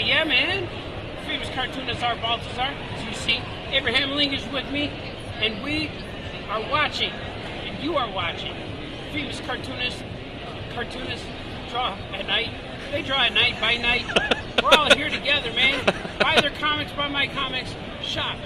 Yeah, man. Famous cartoonist Art Baltazar. As you see, Abraham Lincoln is with me, and we are watching, and you are watching. Famous cartoonists draw at night. They draw at night, by night. We're all here together, man. Buy their comics, buy my comics, shop.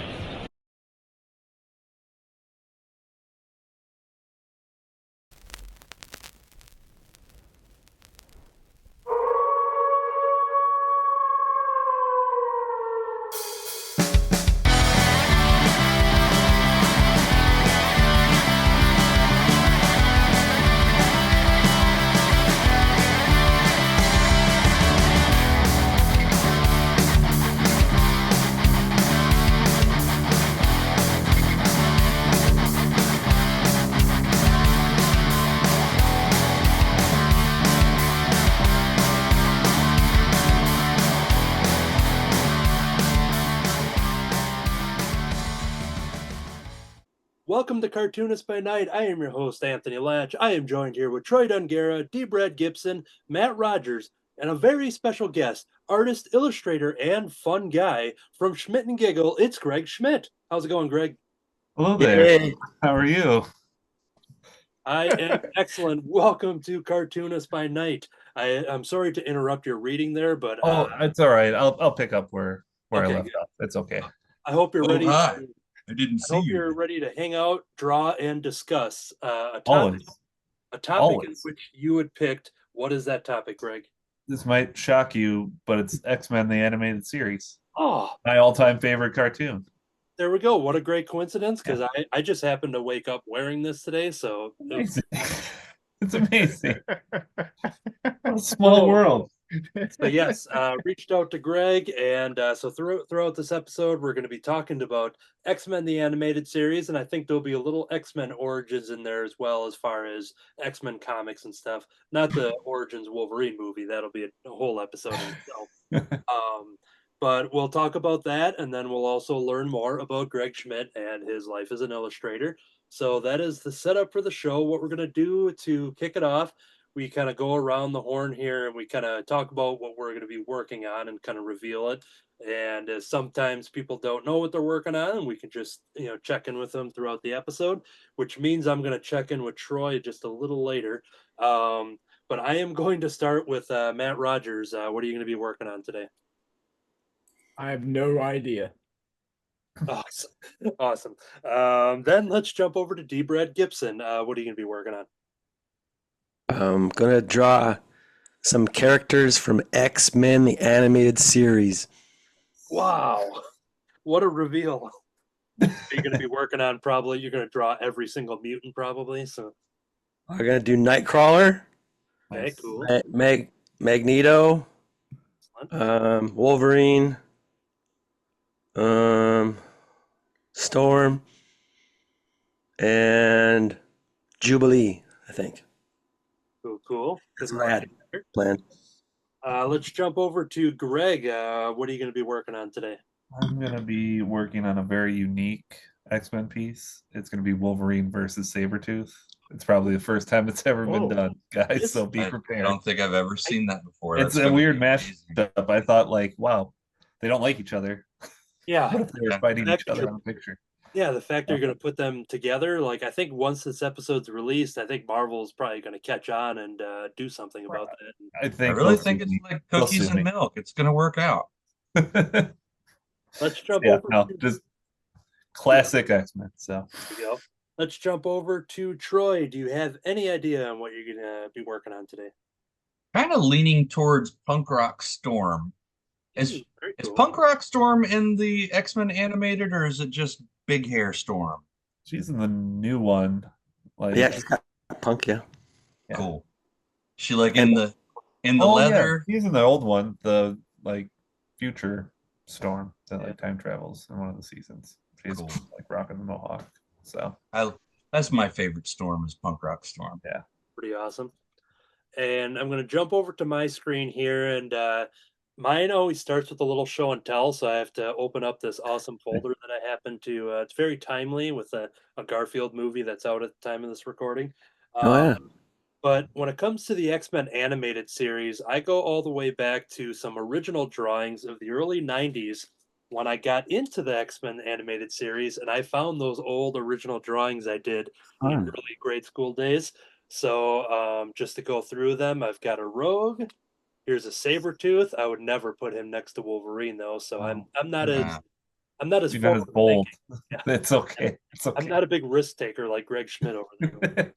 Welcome to Cartoonist by Night. I am your host, Anthony Laatsch. I am joined here with Troy Dongarra, Gibson, Matt Rodgers, and a very special guest, artist, illustrator, and fun guy from Schmidt and Giggle. It's Greg Schmidt. How's it going, Greg? Hello there. Yay. How are you? I am excellent. Welcome to Cartoonist by Night. I'm sorry to interrupt your reading there, but It's all right. I'll pick up where I left off. It's okay. I hope you're ready. I didn't see you. You're ready to hang out, draw, and discuss a topic. Always. A topic in which you had picked. What is that topic, Greg? This might shock you, but it's X-Men the Animated Series. Oh, my all-time favorite cartoon. There we go. What a great coincidence, because I just happened to wake up wearing this today, so amazing. It's amazing. What a small world. So yes, reached out to Greg, and so throughout this episode, we're going to be talking about X-Men the Animated Series, and I think there'll be a little X-Men Origins in there as well, as far as X-Men comics and stuff. Not the Origins Wolverine movie; that'll be a whole episode in itself. But we'll talk about that, and then we'll also learn more about Greg Schmidt and his life as an illustrator. So that is the setup for the show. What we're going to do to kick it off, we kind of go around the horn here and we kind of talk about what we're going to be working on and kind of reveal it. And sometimes people don't know what they're working on, and we can just, check in with them throughout the episode, which means I'm going to check in with Troy just a little later. But I am going to start with Matt Rodgers. What are you going to be working on today? I have no idea. Awesome. Then let's jump over to Gibson. What are you going to be working on? I'm going to draw some characters from X-Men, the animated series. Wow. What a reveal. You're going to be working on you're going to draw every single mutant probably. So we're going to do Nightcrawler. Okay, cool. Magneto. Wolverine. Storm. And Jubilee, I think. Cool. That's what I had planned. Let's jump over to Greg. What are you going to be working on today? I'm going to be working on a very unique X-Men piece. It's going to be Wolverine versus Sabretooth. It's probably the first time it's ever been done, guys, so be prepared. I don't think I've ever seen that before. It's a weird mashup. I thought, wow, they don't like each other. Yeah. What if they were fighting each other on a picture? Yeah, the fact you're going to put them together, I think once this episode's released, I think Marvel's probably going to catch on and do something about that. I really think it's like cookies and milk. It's going to work out. Let's jump over. Just classic X-Men. So there you go. Let's jump over to Troy. Do you have any idea on what you're going to be working on today? Kind of leaning towards Punk Rock Storm. Is Punk Rock Storm in the X-Men animated, or is it just Big Hair Storm? She's in the new one. Yeah, she's got Punk. Yeah. Cool. She in the leather. Yeah. She's in the old one, the future Storm that time travels in one of the seasons. She's cool. Rocking the mohawk. So that's my favorite Storm is Punk Rock Storm. Yeah, pretty awesome. And I'm going to jump over to my screen here, and mine always starts with a little show and tell, so I have to open up this awesome folder that I happen to. It's very timely with a Garfield movie that's out at the time of this recording. But when it comes to the X-Men animated series, I go all the way back to some original drawings of the early 90s when I got into the X-Men animated series, and I found those old original drawings I did in early grade school days. So just to go through them, I've got a Rogue. Here's a Sabretooth. I would never put him next to Wolverine though, so I'm not as Nah. I'm not as You're not as forward bold. thinking. Yeah. It's okay. It's I'm okay. not a big risk taker like Greg Schmidt over there.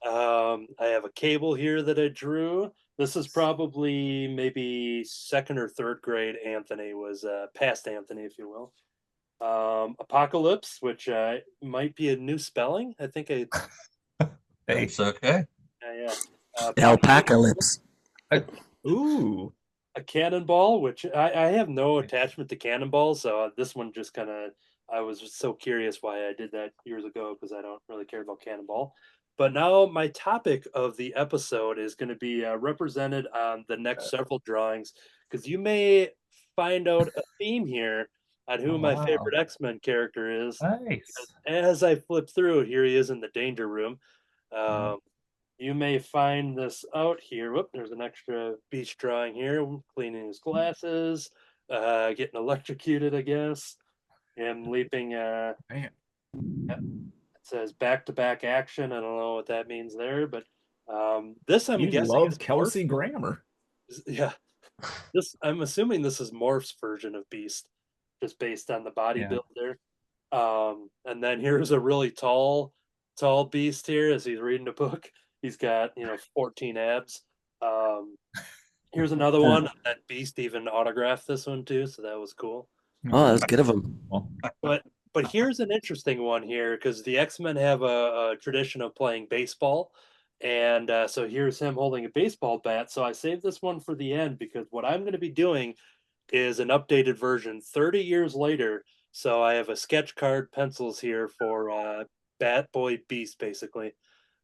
I have a Cable here that I drew. This is probably maybe second or third grade Anthony was past Anthony, if you will. Apocalypse, which might be a new spelling. I think I Hey, It's okay. yeah. Alpacalypse. Ooh. A Cannonball, which I have no attachment to Cannonball, so this one just kind of I was just so curious why I did that years ago because I don't really care about Cannonball. But now my topic of the episode is going to be represented on the next several drawings because you may find out a theme here on who Oh, my wow. favorite X-Men character is. nice. As I flip through, here he is in the danger room. You may find this out here. Whoop, there's an extra beach drawing here. Cleaning his glasses, getting electrocuted, I guess. Him leaping. Man. It says back-to-back action. I don't know what that means there, but this I'm You guessing love is Kelsey Grammer. Yeah, this I'm assuming this is Morph's version of Beast, just based on the body Yeah. build there. And then here's a really tall Beast here as he's reading a book. He's got 14 abs. Here's another one that Beast even autographed this one too, so that was cool. Oh, that's good of him. But here's an interesting one here because the X-Men have a tradition of playing baseball, and so here's him holding a baseball bat. So I saved this one for the end because what I'm going to be doing is an updated version 30 years later. So I have a sketch card, pencils here for Bat Boy Beast, basically.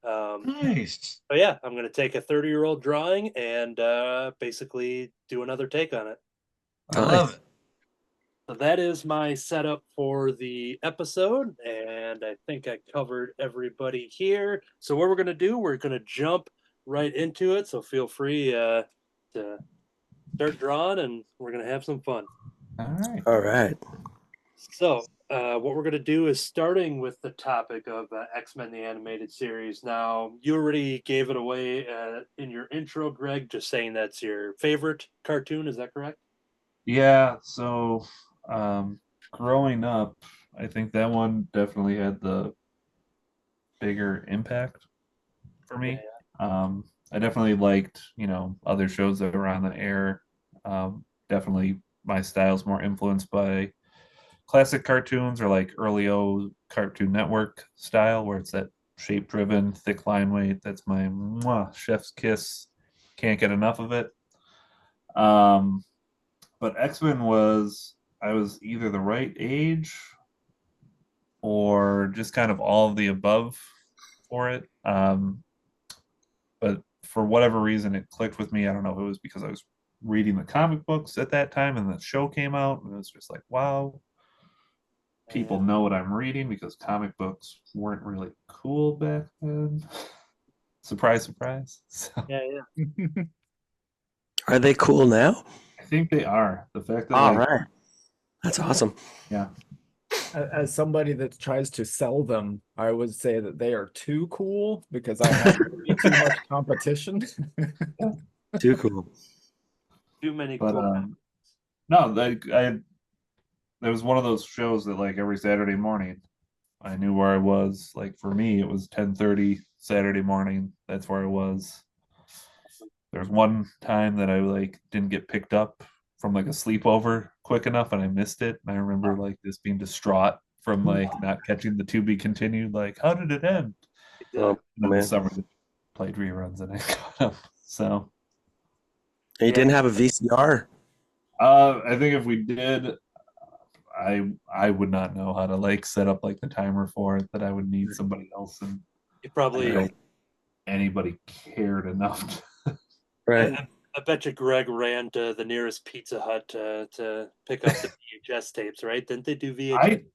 Nice. But yeah, I'm going to take a 30-year-old drawing and basically do another take on it. I love it. So that is my setup for the episode, and I think I covered everybody here. So what we're going to do, we're going to jump right into it. So feel free to start drawing, and we're going to have some fun. All right. All right. So what we're going to do is starting with the topic of X-Men the Animated Series. Now, you already gave it away in your intro, Greg, just saying that's your favorite cartoon. Is that correct? Yeah, so growing up, I think that one definitely had the bigger impact for me. I definitely liked, other shows that were on the air. Definitely my style's more influenced by classic cartoons or like early Cartoon Network style where it's that shape driven, thick line weight. That's my chef's kiss. Can't get enough of it. But X-Men I was either the right age or just kind of all of the above for it. But for whatever reason, it clicked with me. I don't know if it was because I was reading the comic books at that time and the show came out, and it was just like, wow, people know what I'm reading because comic books weren't really cool back then. Surprise, surprise. So, Yeah. Are they cool now? I think they are. The fact that All right. That's awesome. yeah. As somebody that tries to sell them, I would say that they are too cool because I have too much competition. Too cool. Too many But cool. no, there was one of those shows that like every Saturday morning I knew where I was. Like for me, it was 10:30 Saturday morning. That's where I was. There's one time that I like didn't get picked up from like a sleepover quick enough and I missed it. And I remember like just being distraught from like not catching the to be continued. Like, how did it end? Oh, And then man. the summer they played reruns and I caught up. So And you didn't have a VCR? I think if we did, I would not know how to like set up like the timer for it. That I would need somebody else, and You I probably. don't think anybody cared enough. Right. I bet you Greg ran to the nearest Pizza Hut to pick up the VHS tapes, right? Didn't they do VHS?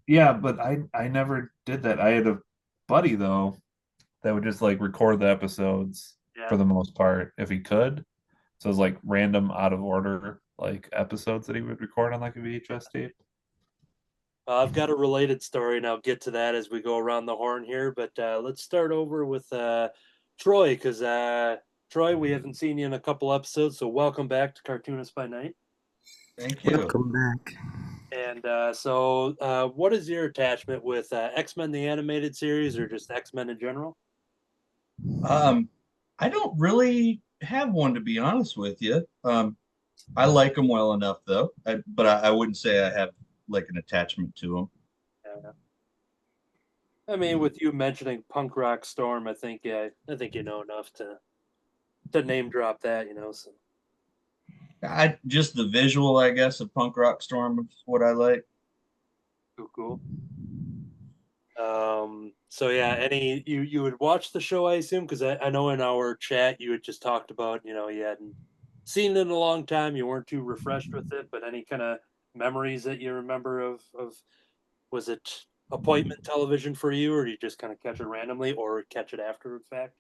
Yeah, but I never did that. I had a buddy though that would just like record the episodes Yeah. for the most part if he could. So it's like random out of order like episodes that he would record on like a VHS tape. I've got a related story, and I'll get to that as we go around the horn here. But let's start over with Troy, because Troy, we haven't seen you in a couple episodes, so welcome back to Cartoonist by Night. Thank you. Welcome back. And so what is your attachment with X-Men the Animated Series, or just X-Men in general? I don't really have one, to be honest with you. I like them well enough though, but I wouldn't say I have like an attachment to them. I mean, with you mentioning Punk Rock Storm, I think you know enough to name drop that, So I just the visual, I guess, of Punk Rock Storm is what I like. cool. So yeah, you would watch the show, I assume, because I know in our chat you had just talked about, you hadn't seen it in a long time, you weren't too refreshed with it, but any kind of memories that you remember of was it appointment television for you, or do you just kind of catch it randomly, or catch it after the fact?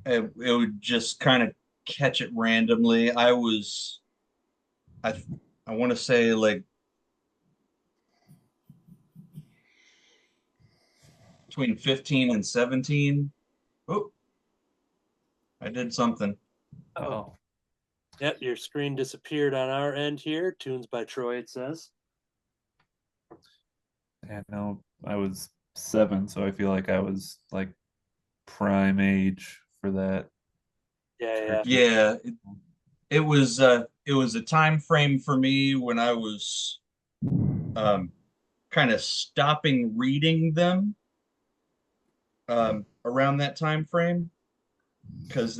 It would just kind of catch it randomly. I want to say like between 15 and 17. Oh, I did something. Oh. Yep, your screen disappeared on our end here. Tunes by Troy, it says. Yeah, no, I was 7, so I feel like I was like prime age for that. Yeah. Yeah, it was a time frame for me when I was kind of stopping reading them around that time frame, because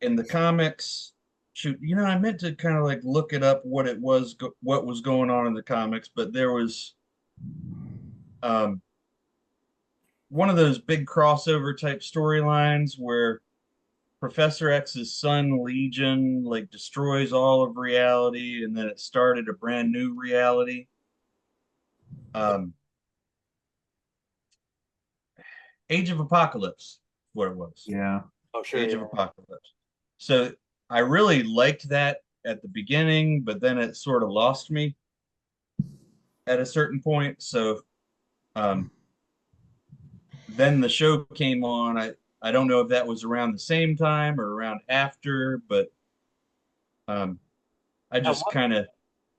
in the comics, shoot, I meant to kind of like look it up what was going on in the comics, but there was one of those big crossover type storylines where Professor X's son Legion like destroys all of reality, and then it started a brand new reality. Age of Apocalypse, what it was. Yeah. Oh, sure. Age of Apocalypse. So I really liked that at the beginning, but then it sort of lost me at a certain point. So then the show came on. I don't know if that was around the same time or around after, but I just kind of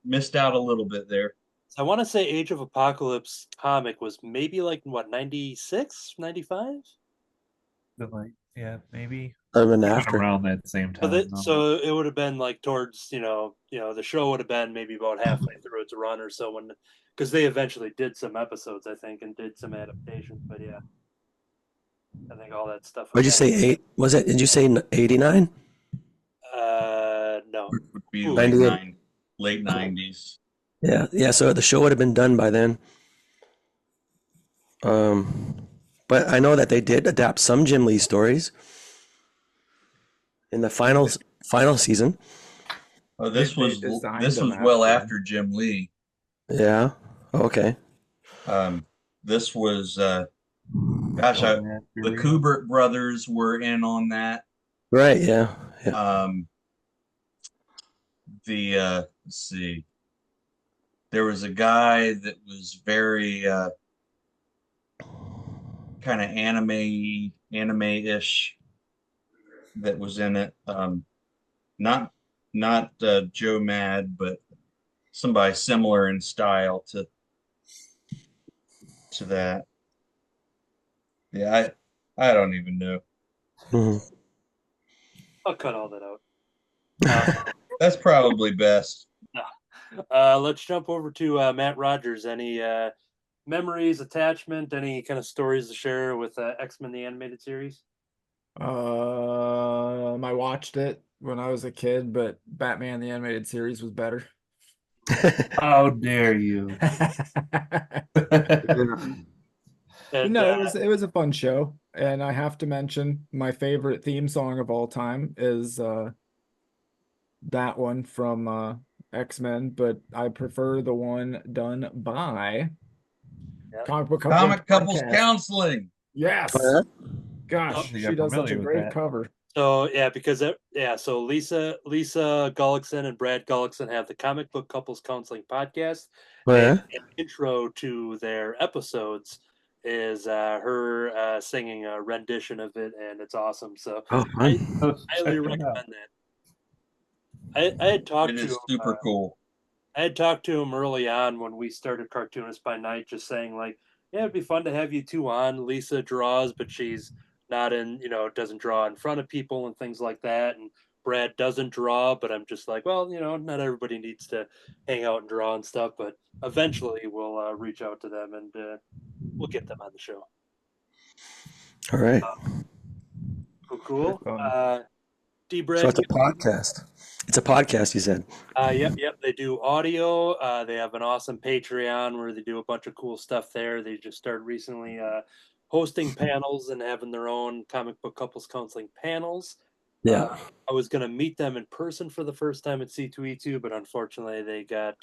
missed out a little bit there. I want to say Age of Apocalypse comic was maybe like, what, 96, 95? Like, yeah, maybe After. around that same time. So it would have been like towards, the show would have been maybe about halfway through its run or so, because they eventually did some episodes, I think, and did some adaptations. But yeah, I think all that stuff. What'd you say? 8? Was it? Did you say 89? No. It would be Ooh. late 90s. Yeah. So the show would have been done by then. But I know that they did adapt some Jim Lee stories in the final season. Oh, this was well after Jim Lee. Yeah. Okay. This was the Kubert brothers were in on that. Right. Yeah. Let's see. There was a guy that was very kind of anime-ish that was in it. Not Joe Mad, but somebody similar in style to that. Yeah, I don't even know. Mm-hmm. I'll cut all that out. That's probably best. Let's jump over to Matt Rodgers. Any memories, attachment, any kind of stories to share with X-Men the Animated Series? I watched it when I was a kid, but Batman the Animated Series was better. How dare you? No, it was a fun show, and I have to mention my favorite theme song of all time is that one from X-Men, but I prefer the one done by Comic Couples Counseling. Yes, Gosh, I think she I'm does such a familiar with great that. cover. So so Lisa Gullickson and Brad Gullickson have the Comic Book Couples Counseling podcast. Yeah. And an intro to their episodes is her singing a rendition of it, and it's awesome. So Oh, I fun. highly recommend that. I had talked It to is him, super cool. I had talked to him early on when we started Cartoonist by Night, just saying like, yeah, it'd be fun to have you two on. Lisa draws, but she's not in, doesn't draw in front of people and things like that. And Brad doesn't draw, but I'm just like, well, not everybody needs to hang out and draw and stuff. But eventually, we'll reach out to them and we'll get them on the show. All right. Cool. D. So Brad. it's a podcast. It's a podcast, you said. Yep. They do audio. They have an awesome Patreon where they do a bunch of cool stuff there. They just started recently hosting panels and having their own comic book couples counseling panels. Yeah. I was going to meet them in person for the first time at C2E2, but unfortunately they got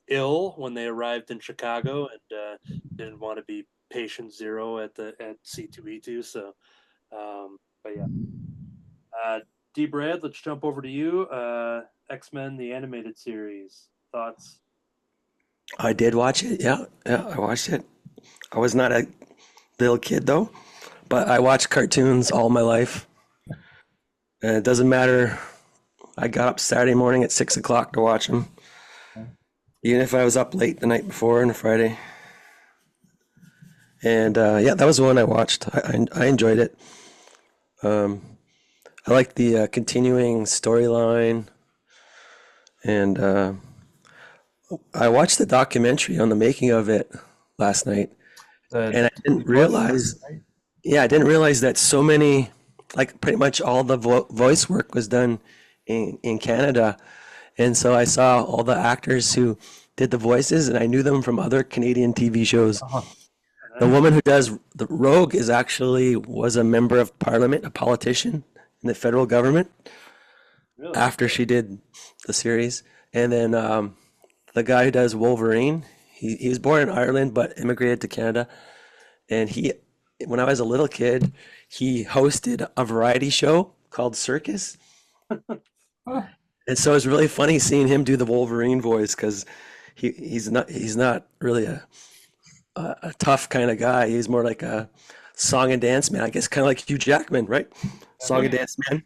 ill when they arrived in Chicago and didn't want to be patient zero at C2E2. So, but yeah. D. Brad, let's jump over to you. X-Men, the animated series. Thoughts? I did watch it. Yeah, I watched it. I was not a little kid though, but I watched cartoons all my life. And it doesn't matter. I got up Saturday morning at 6 o'clock to watch them, even if I was up late the night before on a Friday. And that was the one I watched. I enjoyed it. I like the continuing storyline, and I watched the documentary on the making of it last night, and I didn't realize. Yeah, I didn't realize that so many, like pretty much all the voice work was done in Canada, and so I saw all the actors who did the voices, and I knew them from other Canadian TV shows. The woman who does the Rogue was a member of Parliament, a politician in the federal government. Really? After she did the series. And then the guy who does Wolverine, he was born in Ireland but immigrated to Canada. And when I was a little kid, he hosted a variety show called Circus. And so it's really funny seeing him do the Wolverine voice because he's not really a tough kind of guy. He's more like a song and dance man, I guess, kind of like Hugh Jackman, right? Song and dance man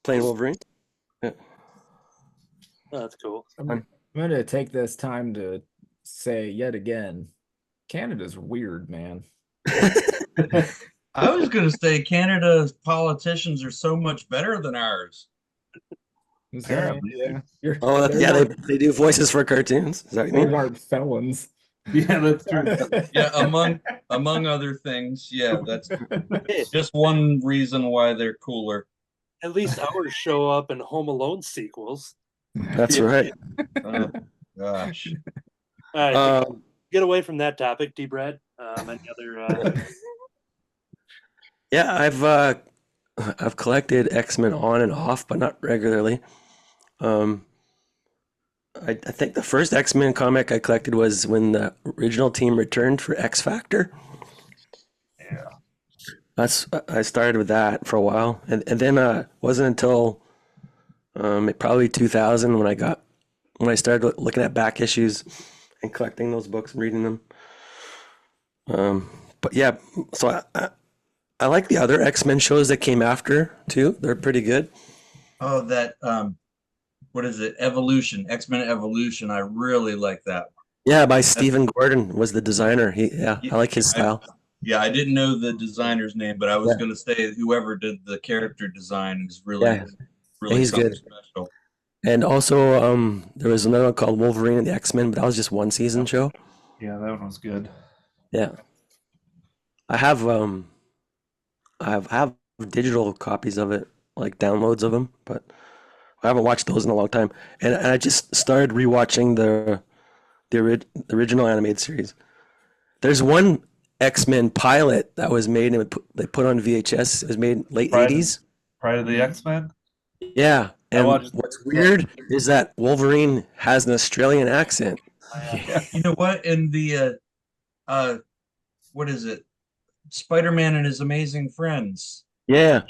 playing Wolverine. Yeah. Oh, that's cool. I'm going to take this time to say yet again, Canada's weird, man. I was going to say Canada's politicians are so much better than ours. Apparently. Yeah. They do voices for cartoons. Is that what you They mean? aren't felons. Yeah, that's true. Yeah, among other things. Yeah, that's just one reason why they're cooler. At least ours show up in Home Alone sequels. That's right. Gosh. All right, get away from that topic, D. Brad. Any other? Yeah, I've collected X-Men on and off, but not regularly. I think the first X-Men comic I collected was when the original team returned for X Factor. Yeah. I started with that for a while, and then wasn't until probably 2000 when I started looking at back issues and collecting those books and reading them. But yeah, so I like the other X-Men shows that came after too. They're pretty good. Oh, that what is it? Evolution, X-Men Evolution. I really like that one. Yeah, by Stephen Gordon was the designer. I like his style. I didn't know the designer's name, but I was going to say whoever did the character design is really he's good. Special. And also, there was another one called Wolverine and the X-Men, but that was just one season show. Yeah, that one was good. Yeah, I have digital copies of it, like downloads of them, but I haven't watched those in a long time. And I just started rewatching the original animated series. There's one X-Men pilot that was made and they put on VHS. It was made late 80s. Pride of the X-Men? Yeah. And what's weird is that Wolverine has an Australian accent. Yeah. You know what? In the what is it? Spider-Man and His Amazing Friends. Yeah.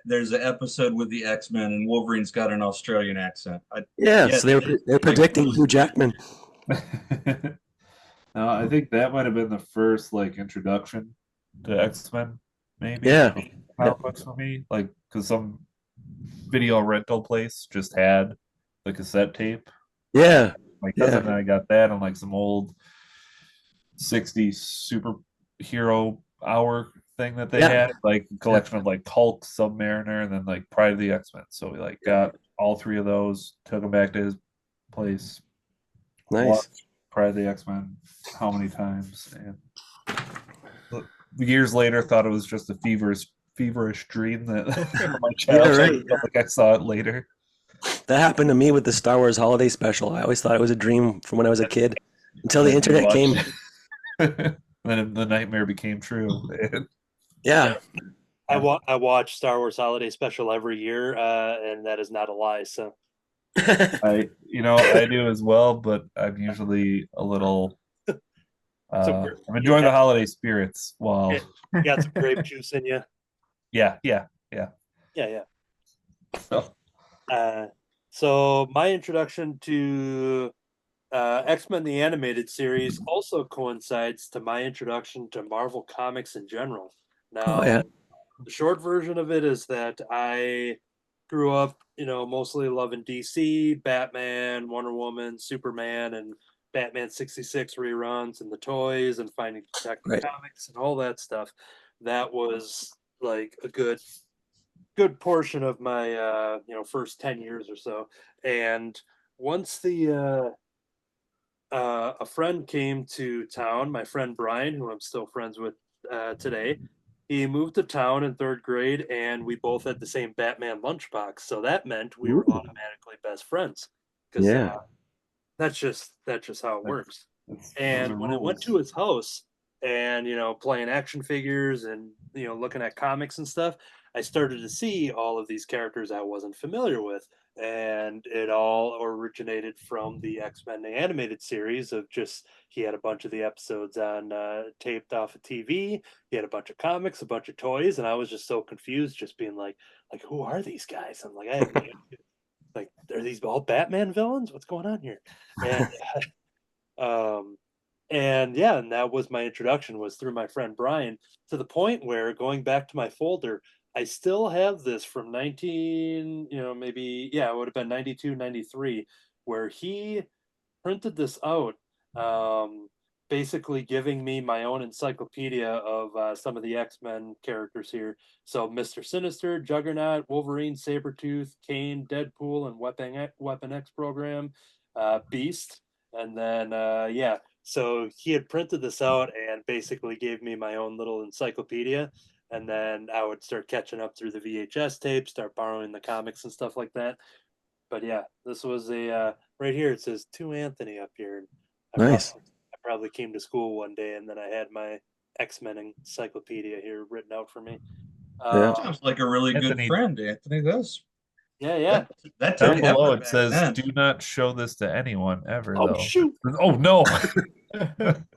There's an episode with the X-Men and Wolverine's got an Australian accent. Yeah. So they're predicting Hugh Jackman. No, I think that might have been the first like introduction to X-Men, maybe. Yeah. Comic books for me, like because some video rental place just had the cassette tape. Yeah. My cousin and I got that on like some old 60s superhero hour thing that they had, like a collection of like Hulk, Submariner, and then like Pride of the X-Men. So we like got all three of those, took them back to his place. Nice. Watched Pride of the X-Men how many times, and years later thought it was just a feverish dream that my childhood felt like I saw it later. That happened to me with the Star Wars Holiday Special. I always thought it was a dream from when I was a kid until the internet came. Then the nightmare became true. Yeah. I watch Star Wars Holiday Special every year, and that is not a lie. So I do as well, but I'm usually a little. I'm enjoying the holiday spirits while you got some grape juice in you. Yeah. So my introduction to X-Men the Animated Series also coincides to my introduction to Marvel Comics in general. Now, the short version of it is that I grew up, mostly loving DC, Batman, Wonder Woman, Superman, and Batman 66 reruns, and the toys, and finding Detective Comics and all that stuff. That was like a good portion of my first 10 years or so. And once a friend came to town, my friend Brian, who I'm still friends with today, he moved to town in 3rd grade, and we both had the same Batman lunchbox. So that meant we were automatically best friends. Because that's just how it works. And when I went to his house and, playing action figures and, looking at comics and stuff, I started to see all of these characters I wasn't familiar with. And it all originated from the X-Men the Animated Series of just, he had a bunch of the episodes on taped off of TV. He had a bunch of comics, a bunch of toys, and I was just so confused, just being like, who are these guys? I'm like, I have no idea. Like, are these all Batman villains? What's going on here? And and that was my introduction, was through my friend Brian, to the point where, going back to my folder, I still have this from it would have been 92, 93, where he printed this out, basically giving me my own encyclopedia of some of the X-Men characters here. So Mr. Sinister, Juggernaut, Wolverine, Sabretooth, Kane, Deadpool, and Weapon X program, Beast. And then, so he had printed this out and basically gave me my own little encyclopedia. And then I would start catching up through the VHS tapes, start borrowing the comics and stuff like that. But yeah, this was right here. It says to Anthony up here. Nice. I probably came to school one day and then I had my X-Men encyclopedia here written out for me. Sounds like a really good friend, Anthony does. Yeah. That down below it says, "Do not show this to anyone ever." Oh, though. Shoot! Oh no!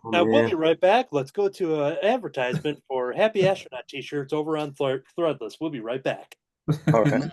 Now we'll be right back. Let's go to an advertisement for Happy Astronaut T-shirts over on Threadless. We'll be right back. Okay.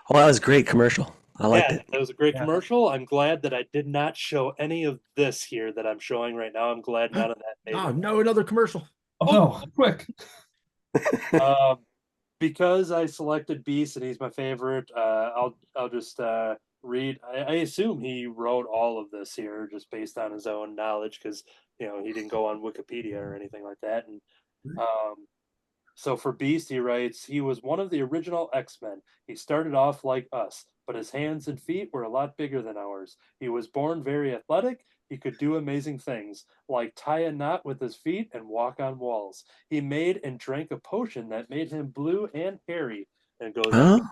Oh, that was a great commercial. I liked it. That was a great commercial. I'm glad that I did not show any of this here that I'm showing right now. I'm glad none of that made it. No, another commercial. Oh no, quick. Because I selected Beast and he's my favorite, I'll just read. I assume he wrote all of this here just based on his own knowledge, because he didn't go on Wikipedia or anything like that. And so for Beast, he writes, he was one of the original X-Men. He started off like us, but his hands and feet were a lot bigger than ours. He was born very athletic. He could do amazing things, like tie a knot with his feet and walk on walls. He made and drank a potion that made him blue and hairy. And goes on Huh?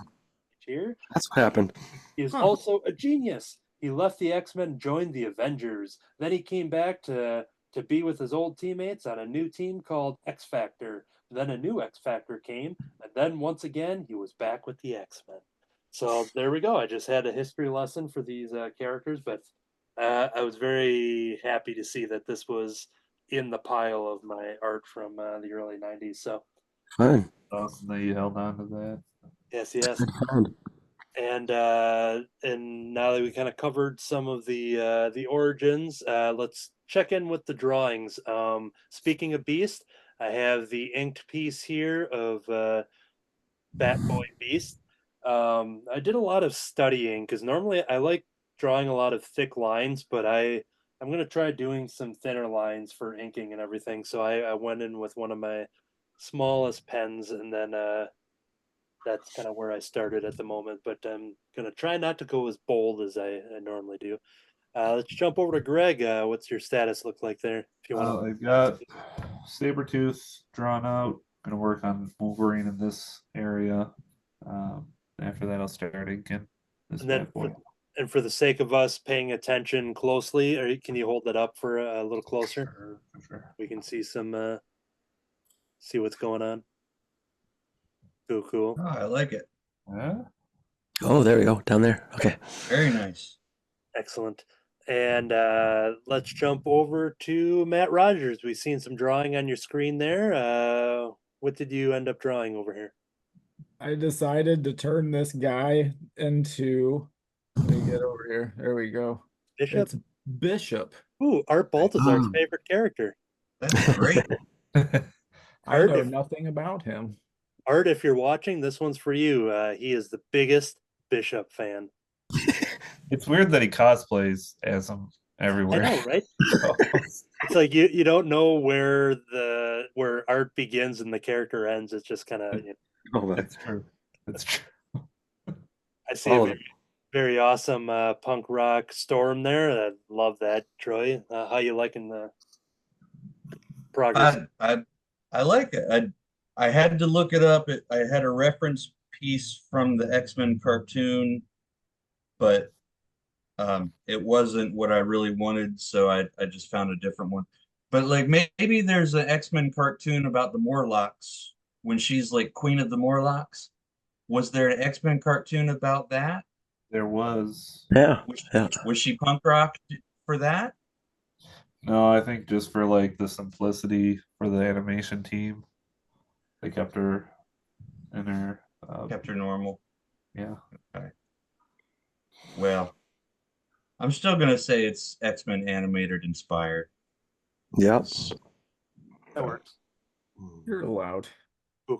here. That's what happened. He is Huh. also a genius. He left the X-Men and joined the Avengers. Then he came back to be with his old teammates on a new team called X Factor. Then a new X Factor came, and then once again he was back with the X-Men. So there we go. I just had a history lesson for these characters, but I was very happy to see that this was in the pile of my art from the early '90s. So Fun. Awesome that you held on to that. yes, yes. Fun. And now that we kind of covered some of the origins, let's check in with the drawings. Speaking of Beast, I have the inked piece here of Batboy Beast. I did a lot of studying because normally I like drawing a lot of thick lines, but I'm gonna try doing some thinner lines for inking and everything. So I went in with one of my smallest pens, and then that's kind of where I started at the moment, but I'm gonna try not to go as bold as I normally do. Let's jump over to Greg. What's your status look like there? If you want I've got Sabretooth drawn out. Gonna work on Wolverine in this area. After that, I'll start inking this and then bad boy. for the sake of us paying attention closely, or can you hold that up for a little closer? For sure. We can see see what's going on. Cool. Oh, I like it. Yeah. Oh, there we go. Down there. Okay. Very nice. Excellent. And let's jump over to Matt Rodgers. We've seen some drawing on your screen there. What did you end up drawing over here? I decided to turn this guy into, let me get over here. There we go. Bishop? It's Bishop. Ooh, Art Baltazar's Oh. favorite character. That's great. I Art, know if- nothing about him. Art, if you're watching, this one's for you. He is the biggest Bishop fan. It's weird that he cosplays as him I everywhere. know, right? It's like you don't know where art begins and the character ends. It's just kind of Oh, well. That's true. That's true. I see All a of very, very awesome punk rock storm there. I love that, Troy. How you liking the progress? I like it. I had to look it up. I had a reference piece from the X-Men cartoon, but it wasn't what I really wanted, so I just found a different one. But like maybe there's an X-Men cartoon about the Morlocks when she's like Queen of the Morlocks. Was there an X-Men cartoon about that? There was. Yeah. Was, Yeah. was she punk rock for that? No, I think just for like the simplicity for the animation team, they kept her in her. Kept her normal. Yeah. Well, I'm still gonna say it's X-Men animated inspired. Yep. That works. You're allowed.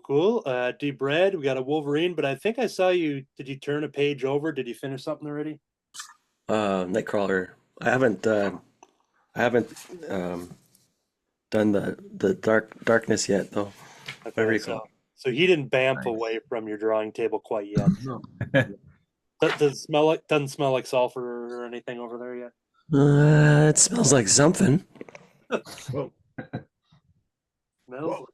Cool. D Bread, we got a Wolverine, but I think I saw you. Did you turn a page over? Did you finish something already? Nightcrawler. I haven't done the darkness yet though. Very cool. So he didn't bamf Nice. away from your drawing table quite yet. No. Doesn't smell like sulfur or anything over there yet. It smells like something. Well, Smells.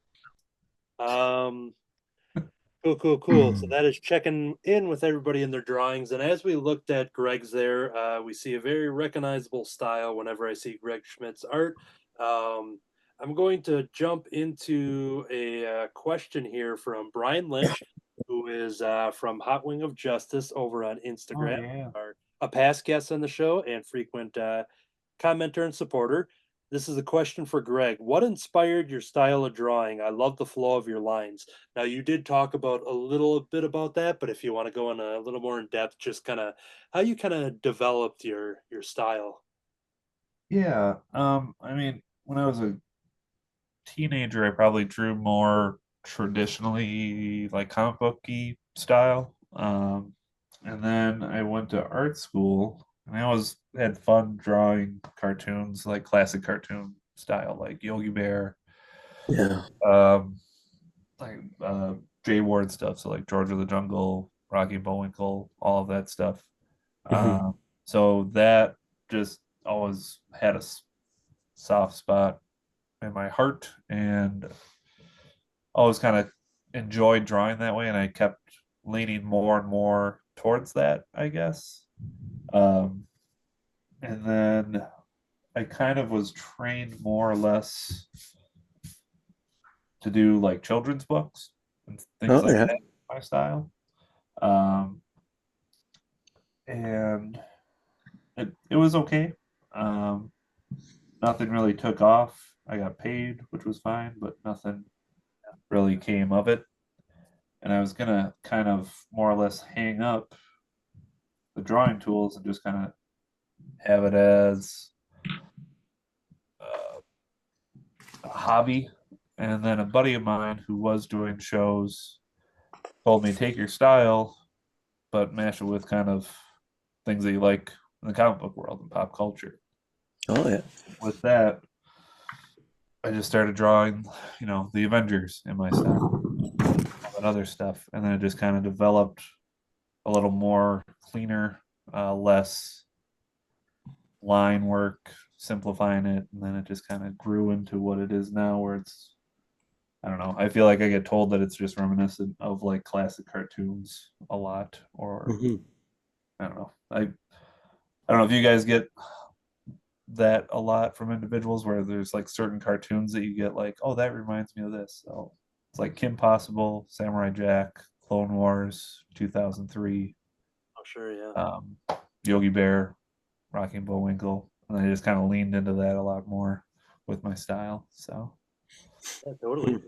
Cool. So that is checking in with everybody in their drawings. And as we looked at Greg's there, we see a very recognizable style whenever I see Greg Schmidt's art. I'm going to jump into a question here from Brian Lynch, who is from Hot Wing of Justice over on Instagram, yeah. a past guest on the show and frequent commenter and supporter. This is a question for Greg. What inspired your style of drawing? I love the flow of your lines. Now, you did talk about a little bit about that, but if you want to go in a little more in depth, just kind of how you kind of developed your style. Yeah. I mean, when I was a teenager, I probably drew more traditionally like comic booky style. And then I went to art school and I always had fun drawing cartoons, like classic cartoon style, like Yogi Bear, Yeah. like Jay Ward stuff, so like George of the Jungle, Rocky and Bullwinkle, all of that stuff. Mhm. So that just always had a soft spot in my heart, and always kind of enjoyed drawing that way, and I kept leaning more and more towards that, I guess. And then I kind of was trained more or less to do like children's books and things Oh like yeah. that, my style. Um, and it was okay. Um, Nothing really took off. I got paid, which was fine, but nothing really came of it. And I was gonna kind of more or less hang up the drawing tools and just kind of have it as a hobby. And then a buddy of mine who was doing shows told me, take your style, but mash it with kind of things that you like in the comic book world and pop culture. Oh yeah. With that, I just started drawing, the Avengers in my style, all that other stuff, and then it just kind of developed a little more cleaner, less line work, simplifying it, and then it just kind of grew into what it is now, where it's, I don't know. I feel like I get told that it's just reminiscent of like classic cartoons a lot, or Mhm. I don't know. I don't know if you guys get that a lot from individuals where there's like certain cartoons that you get like, oh, that reminds me of this. So it's like Kim Possible, Samurai Jack, Clone Wars, 2003, Oh, sure, yeah. Yogi Bear, Rocky and Bullwinkle, and I just kind of leaned into that a lot more with my style. So Yeah, totally.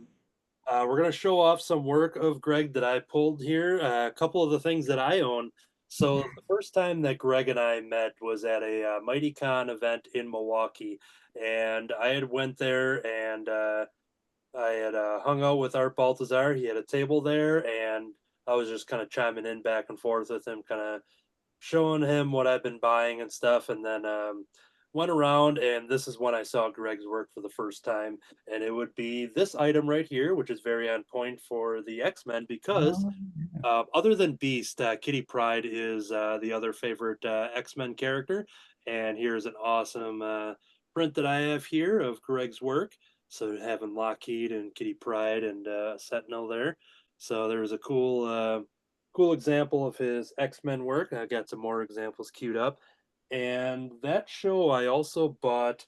We're going to show off some work of Greg that I pulled here, a couple of the things that I own. So the first time that Greg and I met was at a MightyCon event in Milwaukee, and I had went there and I had hung out with Art Baltazar. He had a table there, and I was just kind of chiming in back and forth with him, kind of showing him what I've been buying and stuff, and then went around, and this is when I saw Greg's work for the first time, and it would be this item right here, which is very on point for the X-Men because other than Beast, Kitty Pryde is the other favorite X-Men character, and here's an awesome print that I have here of Greg's work. So having Lockheed and Kitty Pryde and Sentinel there. So there's a cool example of his X-Men work. I got some more examples queued up. And that show, I also bought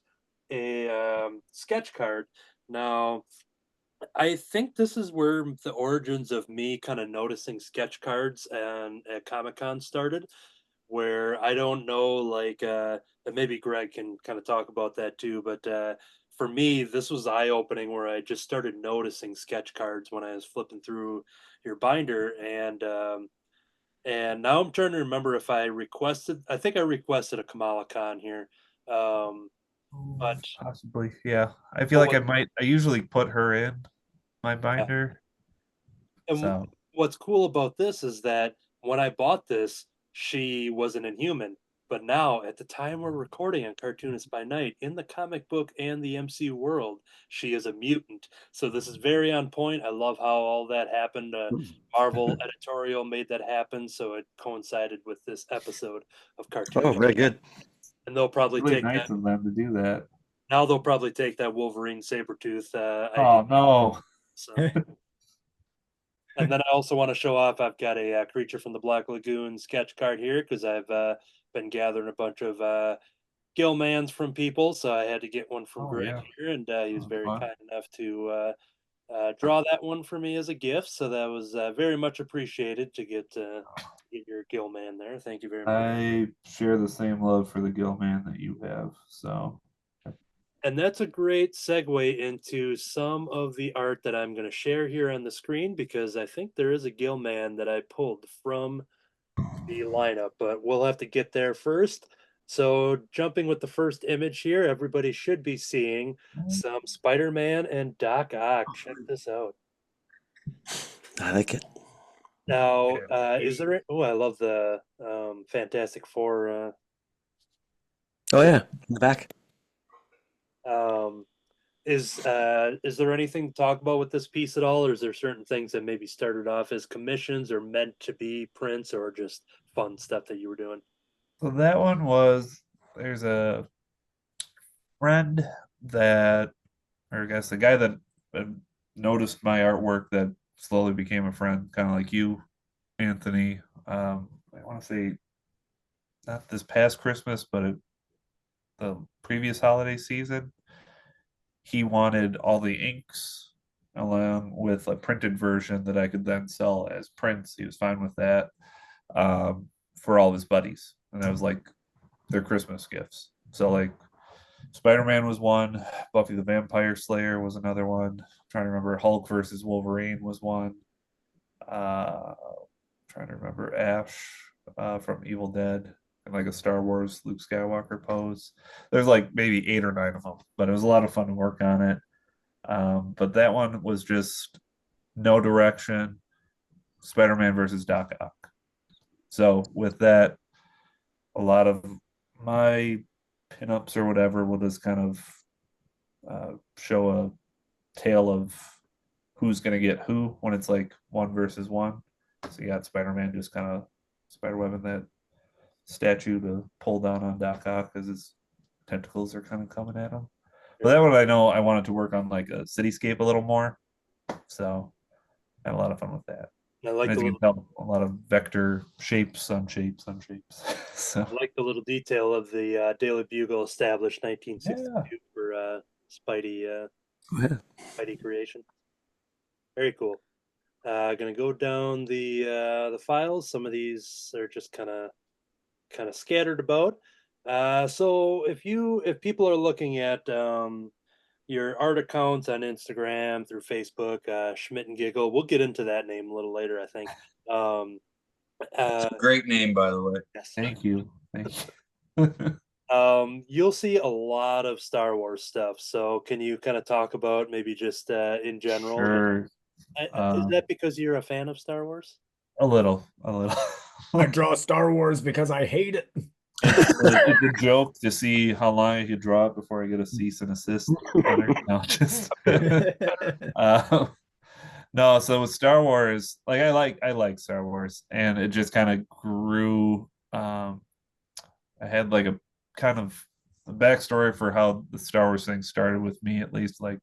a sketch card. Now, I think this is where the origins of me kind of noticing sketch cards and at Comic Con started, where I don't know, like, and maybe Greg can kind of talk about that too, but for me, this was eye opening where I just started noticing sketch cards when I was flipping through your binder, and now I'm trying to remember if I requested. I think I requested a Kamala Khan here, um, but possibly, yeah. I feel but like what? I usually put her in my Yeah. binder. And So what's cool about this is that when I bought this, she was an Inhuman. But now, at the time we're recording on Cartoonist by Night, in the comic book and the MCU world, she is a mutant. So this is very on point. I love how all that happened. Marvel editorial made that happen, so it coincided with this episode of Oh, Cartoonist. very good. And they'll probably really take nice that. of them to do that. Now they'll probably take that Wolverine Sabretooth idea. Oh no. So. And then I also want to show off. I've got a Creature from the Black Lagoon sketch card here because I've been gathering a bunch of Gillmans from people, so I had to get one from Oh Greg yeah. here, and he was very Fun. kind enough to draw that one for me as a gift. So that was very much appreciated to get your Gillman there. Thank you very much. I share the same love for the Gillman that you have. So And that's a great segue into some of the art that I'm going to share here on the screen because I think there is a Gillman that I pulled from the lineup, but we'll have to get there first. So, jumping with the first image here, everybody should be seeing some Spider-Man and Doc Ock. Check this out. I like it. Now, is there? Oh, I love the Fantastic Four. Oh yeah, in the back. Is there anything to talk about with this piece at all, or is there certain things that maybe started off as commissions or meant to be prints or just fun stuff that you were doing? that one was there's a friend that, or I guess the guy that noticed my artwork that slowly became a friend, kind of like you, Anthony. I want to say not this past Christmas, but the previous holiday season. He wanted all the inks along with a printed version that I could then sell as prints. He was fine with that, for all of his buddies, and that was like their Christmas gifts. So like Spider-Man was one, Buffy the Vampire Slayer was another one. I'm trying to remember, Hulk versus Wolverine was one. Trying to remember Ash from Evil Dead and like a Star Wars Luke Skywalker pose. There's like maybe 8 or 9 of them, but it was a lot of fun to work on it. But that one was just no direction, Spider-Man versus Doc Ock. So with that, a lot of my pinups or whatever will just kind of show a tale of who's going to get who when it's like 1 versus 1. So you got Spider-Man just kind of spiderwebbing that statue to pull down on Doc Ock as his tentacles are kind of coming at him. But that one I know I wanted to work on like a cityscape a little more. So I had a lot of fun with that. I like as you can tell, a lot of vector shapes on shapes on shapes. So I like the little detail of the Daily Bugle established 1962 for Spidey Spidey creation. Very cool. Gonna go down the files. Some of these are just kind of scattered about. So if people are looking at your art accounts on Instagram, through Facebook, Schmidt and Giggle, we'll get into that name a little later, I think. It's a great name, by the way. Yes. Thank you. You'll see a lot of Star Wars stuff. So can you kind of talk about maybe just in general? Sure. Is that because you're a fan of Star Wars? A little. I draw Star Wars because I hate it. It's a joke to see how long I could draw it before I get a cease and assist. No, just no. So with Star Wars, like I like Star Wars, and it just kind of grew. I had like a kind of a backstory for how the Star Wars thing started with me, at least, like,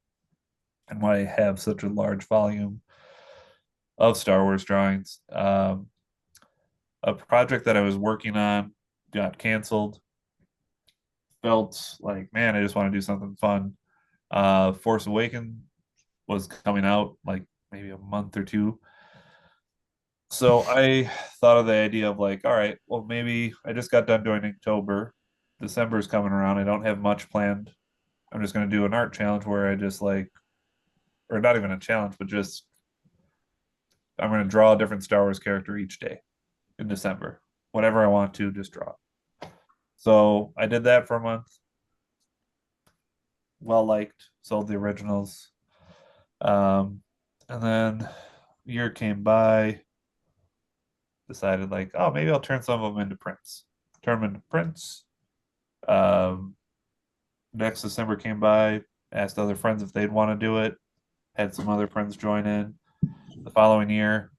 and why I have such a large volume of Star Wars drawings. A project that I was working on got canceled. Felt like, man, I just want to do something fun. Force Awakens was coming out like maybe a month or two. So I thought of the idea of like, all right, well, maybe I just got done doing October. December's coming around. I don't have much planned. I'm just going to do an art challenge where I just like, or not even a challenge, but just I'm going to draw a different Star Wars character each day in December. Whatever I want to, just draw. So I did that for a month. Well liked, sold the originals. And then a year came by, decided like, oh, maybe I'll turn some of them into prints. Turn them into prints. Next December came by, asked other friends if they'd want to do it. Had some other friends join in. The following year,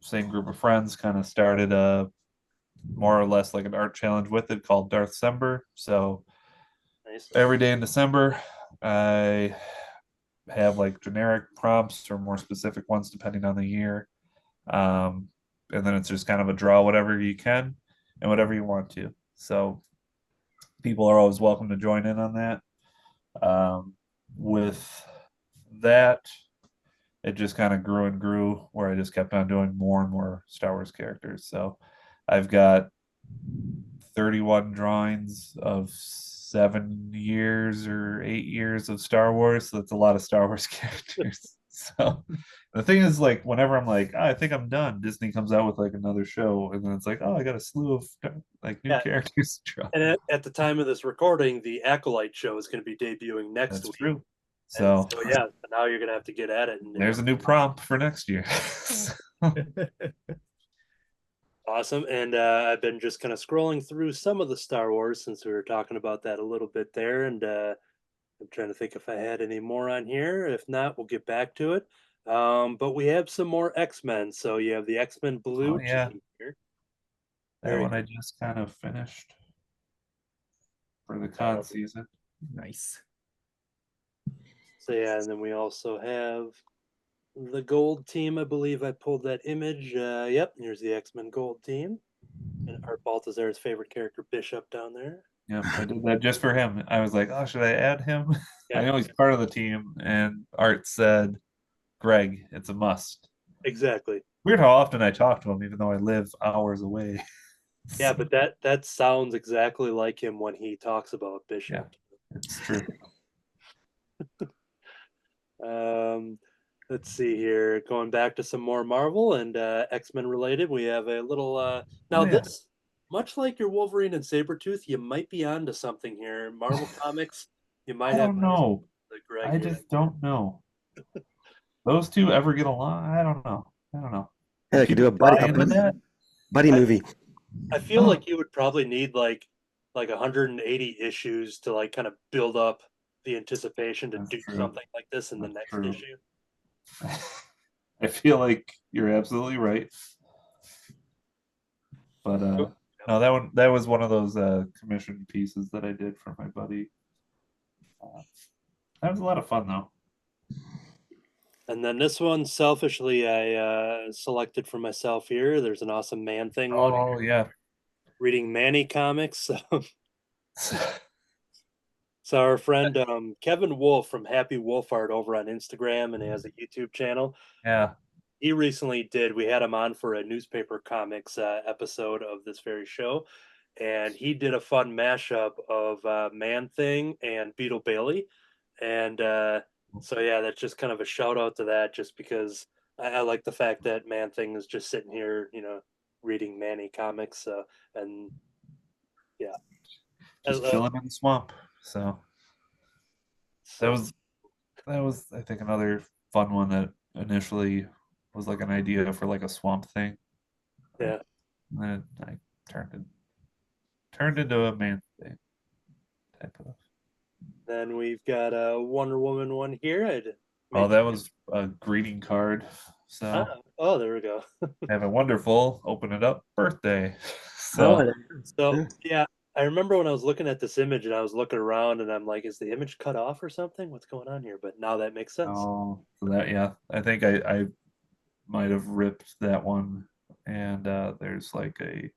same group of friends kind of started a more or less like an art challenge with it called Darthcember. So Nice. every day in December, I have like generic prompts or more specific ones depending on the year. And then it's just kind of a draw whatever you can and whatever you want to. So people are always welcome to join in on that. With that, it just kind of grew and grew where I just kept on doing more and more Star Wars characters. So I've got 31 drawings of 7 years or 8 years of Star Wars. So that's a lot of Star Wars characters. So the thing is, like, whenever I'm like, oh, I think I'm done, Disney comes out with like another show, and then it's like, oh, I got a slew of like new characters to draw. And at the time of this recording, the Acolyte show is going to be debuting next week. True. So yeah, now you're going to have to get at it. And there's a new prompt for next year. Awesome. And I've been just kind of scrolling through some of the Star Wars since we were talking about that a little bit there. And I'm trying to think if I had any more on here. If not, we'll get back to it. But we have some more X-Men. So you have the X-Men Blue team here. That one I just kind of finished for the con season. Nice. So yeah, and then we also have the gold team. I believe I pulled that image. Yep, here's the X-Men gold team. And Art Baltazar's favorite character, Bishop, down there. Yep, I did that just for him. I was like, oh, should I add him? Yeah. I know he's part of the team, and Art said, Greg, it's a must. Exactly. Weird how often I talk to him, even though I live hours away. Yeah, but that sounds exactly like him when he talks about Bishop. Yeah, it's true. Let's see here. Going back to some more Marvel and X-Men related, we have a little now this, much like your Wolverine and Sabretooth, you might be onto something here. Marvel Comics, you might I have don't know. Greg I just don't know. Those two ever get along? I don't know. Yeah, they could do a buddy movie. I feel like you would probably need like 180 issues to like kind of build up the anticipation to That's do true. something like this in the That's next true. issue. I feel like you're absolutely right. But no, that was one of those commissioned pieces that I did for my buddy. That was a lot of fun though. And then this one, selfishly, I selected for myself here. There's an awesome Man Thing one. Oh yeah. Reading Manny comics. So our friend Kevin Wolf from Happy Wolf Art over on Instagram, and he has a YouTube channel. Yeah. He recently did. We had him on for a newspaper comics episode of this very show, and he did a fun mashup of Man Thing and Beetle Bailey, and so yeah, that's just kind of a shout out to that, just because I like the fact that Man Thing is just sitting here, reading Manny comics, and yeah, Just chilling in the swamp. So that was I think another fun one that initially was like an idea for like a swamp thing. Yeah. And then I turned into a Man Thing type of. Then we've got a Wonder Woman one here. Oh, that was a greeting card. So there we go. have a wonderful, open it up, birthday. So Yeah, I remember when I was looking at this image and I was looking around and I'm like, is the image cut off or something? What's going on here? But now that makes sense. Oh, so that, yeah, I think I might have ripped that one, and there's like a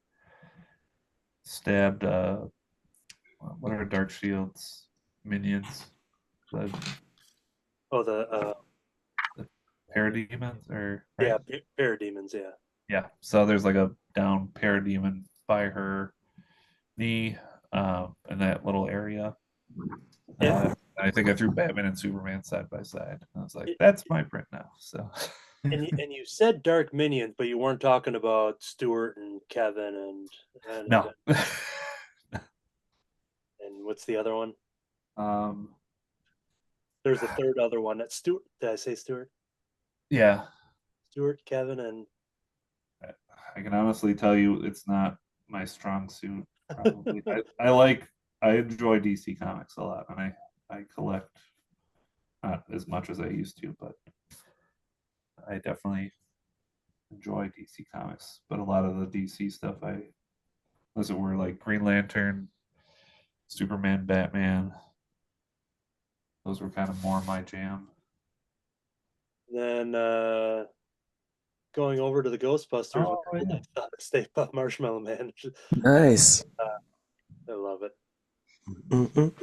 stabbed what are Dark Shield's minions? The parademons, or right? Yeah, parademons, yeah. Yeah, so there's like a down parademon by her knee in that little area. Yeah. I think I threw Batman and Superman side by side. I was like, that's my print now. So and you said Dark Minions, but you weren't talking about Stuart and Kevin and no. And what's the other one? Um, There's a third other one. That's Stuart. Did I say Stuart? Yeah. Stuart, Kevin, and I can honestly tell you it's not my strong suit. Probably. I enjoy DC Comics a lot, and I collect not as much as I used to, but I definitely enjoy DC Comics. But a lot of the DC stuff, unless it were like Green Lantern, Superman, Batman, those were kind of more my jam. Then going over to the Ghostbusters, Oh, yeah. Stay Puft Marshmallow Man. Nice. I love it.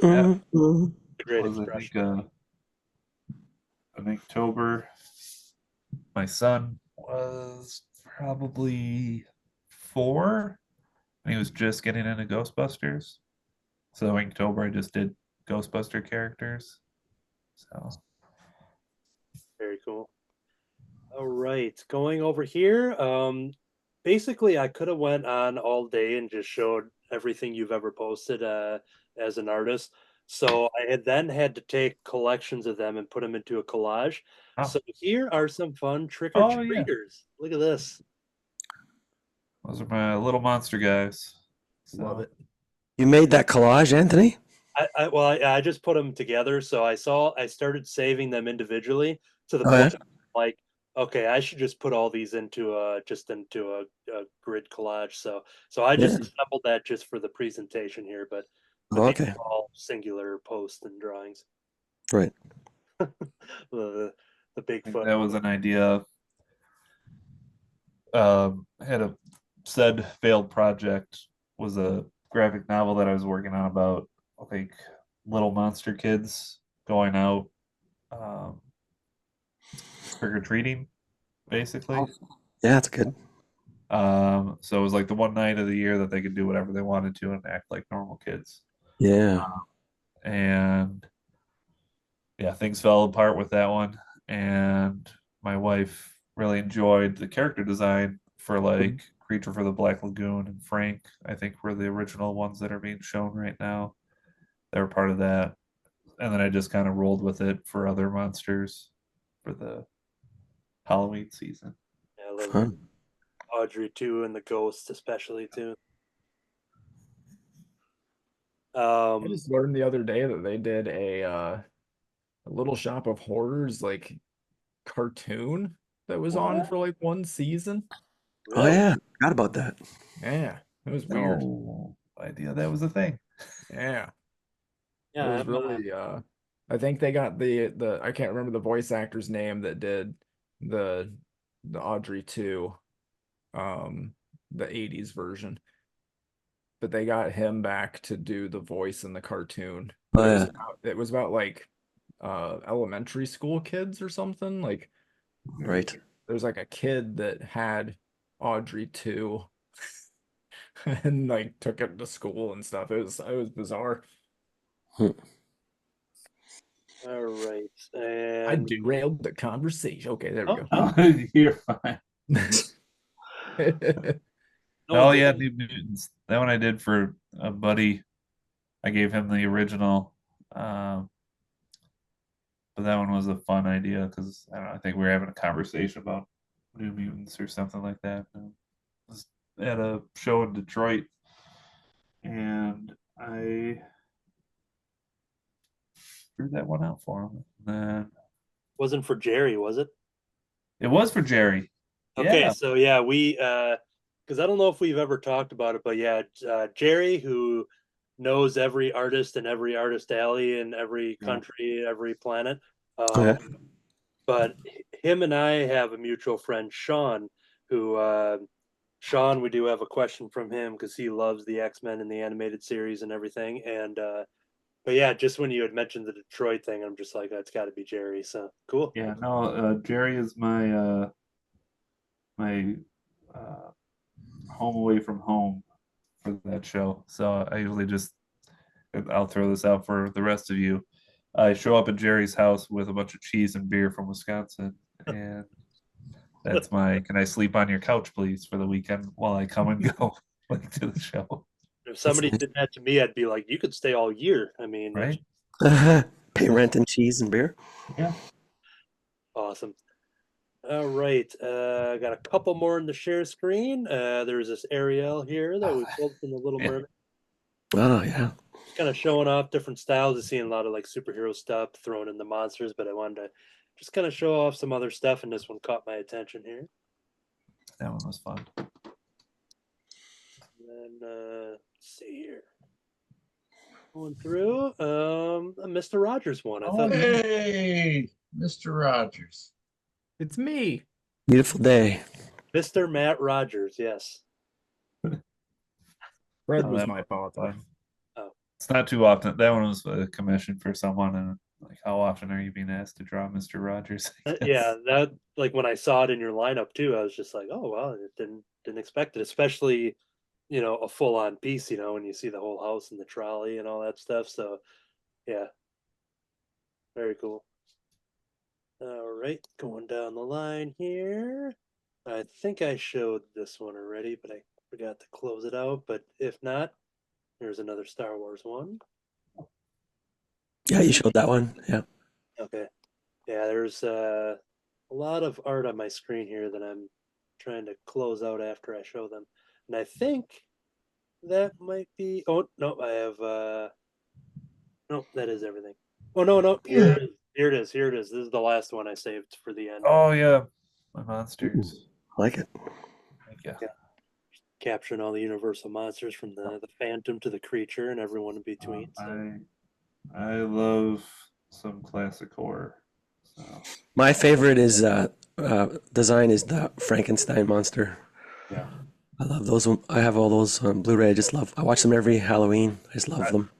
Yeah. A great expression. In October, my son was probably 4, and he was just getting into Ghostbusters. So in October, I just did Ghostbuster characters. So very cool. All right, going over here. Basically, I could have went on all day and just showed everything you've ever posted as an artist. So I had to take collections of them and put them into a collage. Oh. So here are some fun trick-or-treaters. Yeah. Look at this. Those are my little monster guys. So. Love it. You made that collage, Anthony? I just put them together. So I started saving them individually to the point like, okay, I should just put all these into a grid collage. So I just assembled that just for the presentation here, but these are all singular posts and drawings. Right. the I think Bigfoot. that was an idea. Had a said failed project was a graphic novel that I was working on about like little monster kids going out trick or treating, basically. Yeah, that's good. So it was like the one night of the year that they could do whatever they wanted to and act like normal kids. Yeah. And yeah, things fell apart with that one. And my wife really enjoyed the character design for like Creature for the Black Lagoon and Frank. I think were the original ones that are being shown right now. They were part of that. And then I just kind of rolled with it for other monsters for the Halloween season. Yeah, I love Fun. Audrey too, and the Ghost especially too. I just learned the other day that they did a Little Shop of Horrors like cartoon that was on for like one season. Oh Really? yeah, forgot about that. Yeah, it was weird. No idea that was a thing. Yeah, Yeah, it was I'm, really I think they got the I can't remember the voice actor's name that did the the Audrey 2 the 80s version. But they got him back to do the voice in the cartoon. But Oh yeah, it was about like elementary school kids or something. Like right. there's like a kid that had Audrey 2 and like took it to school and stuff. It was bizarre. Hmm. all right, I and derailed the conversation. Okay, there we go. You're fine. no, Oh yeah, New Mutants. That one I did for a buddy. I gave him the original. But that one was a fun idea because I don't know, I think we were having a conversation about New Mutants or something like that. I was at a show in Detroit, and I threw that one out for him. And then wasn't for Jerry, was it? it was for Jerry. Okay, Yeah, so yeah, we because I don't know if we've ever talked about it, but yeah, Jerry, who knows every artist and every artist alley in every Yeah. country, every planet. Oh, yeah. But him and I have a mutual friend, Sean, who Sean, we do have a question from him because he loves the X-Men and the animated series and everything. And but yeah, just when you had mentioned the Detroit thing, I'm just like, that's got to be Jerry. So cool. yeah. No, Jerry is my uh, home away from home for that show. So I usually just I'll throw this out for the rest of you. I show up at Jerry's house with a bunch of cheese and beer from Wisconsin, and that's my "Can I sleep on your couch, please?" for the weekend while I come and go like to the show. If somebody did that to me, I'd be like, you could stay all year. I mean, Right? Pay rent and cheese and beer. Yeah. awesome. All right, I got a couple more in the share screen. There's this Ariel here that we pulled from the Little Yeah. Mermaid. Oh yeah. Kind of showing off different styles. I've seen a lot of like superhero stuff thrown in the monsters, but I wanted to just kind of show off some other stuff, and this one caught my attention here. That one was fun. And then let's see here. Going through a Mr. Rogers one. I thought Hey, Mr. Rogers. It's me. Beautiful day. Mr. Matt Rodgers, yes. Fred Oh, was that my father. fun. Oh. It's not too often. That one was a commission for someone, and like, how often are you being asked to draw Mr. Rogers? I guess. Yeah, that like when I saw it in your lineup too, I was just like, oh wow, I didn't expect it, especially a full on piece, when you see the whole house and the trolley and all that stuff. So yeah, very cool. All right, going down the line here. I think I showed this one already, but I forgot to close it out. But if not, here's another Star Wars one. Yeah, you showed that one. Yeah. Okay. Yeah, there's a lot of art on my screen here that I'm trying to close out after I show them. And I think that might be no, I have no, that is everything. Oh no, here it is. Here it is. This is the last one I saved for the end. Oh yeah, my monsters. I like it. Thank you. Yeah. Capturing all the universal monsters from the phantom to the creature and everyone in between. So. I love some classic horror. So My favorite is design is the Frankenstein monster. yeah, I love those. I have all those on Blu-ray. I just love. I watch them every Halloween. I just love them.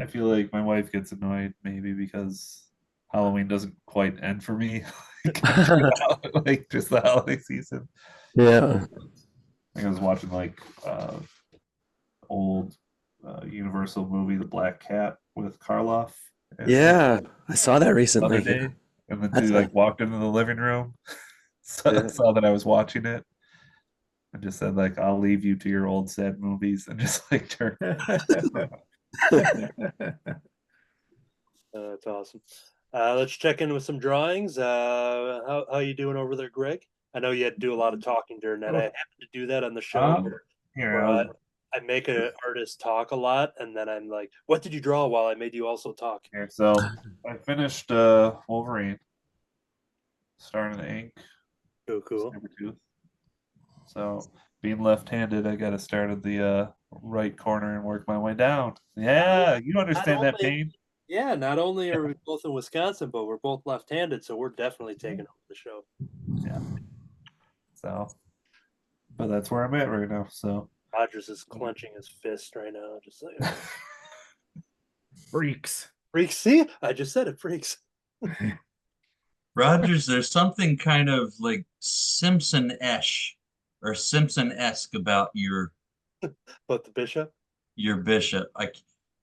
I feel like my wife gets annoyed maybe because Halloween doesn't quite end for me, like just the holiday season. Yeah. I think I was watching like old Universal movie, The Black Cat with Karloff. And Yeah. I saw that the other recently. day, and then That's she like walked into the living room, Yeah. saw that I was watching it, and just said like, "I'll leave you to your old sad movies," and just like turned. That's awesome. Let's check in with some drawings. How you doing over there, Greg? I know you had to do a lot of talking during that. I happened to do that on the show Here, where I make an artist talk a lot, and then I'm like, "What did you draw?" While I made you also talk. here. So I finished Wolverine, starting the ink, Cool. Sabretooth. So being left-handed, I got to start at the right corner and work my way down. Yeah, you understand that pain. Yeah, not only are we both in Wisconsin, but we're both left-handed, so we're definitely taking over the show. Yeah. So, but that's where I'm at right now. So Rodgers is clenching his fist right now, just like Freaks. freaks. See, I just said it, freaks. Rogers, there's something kind of like Simpson-esh or Simpson-esque about But the bishop, your bishop.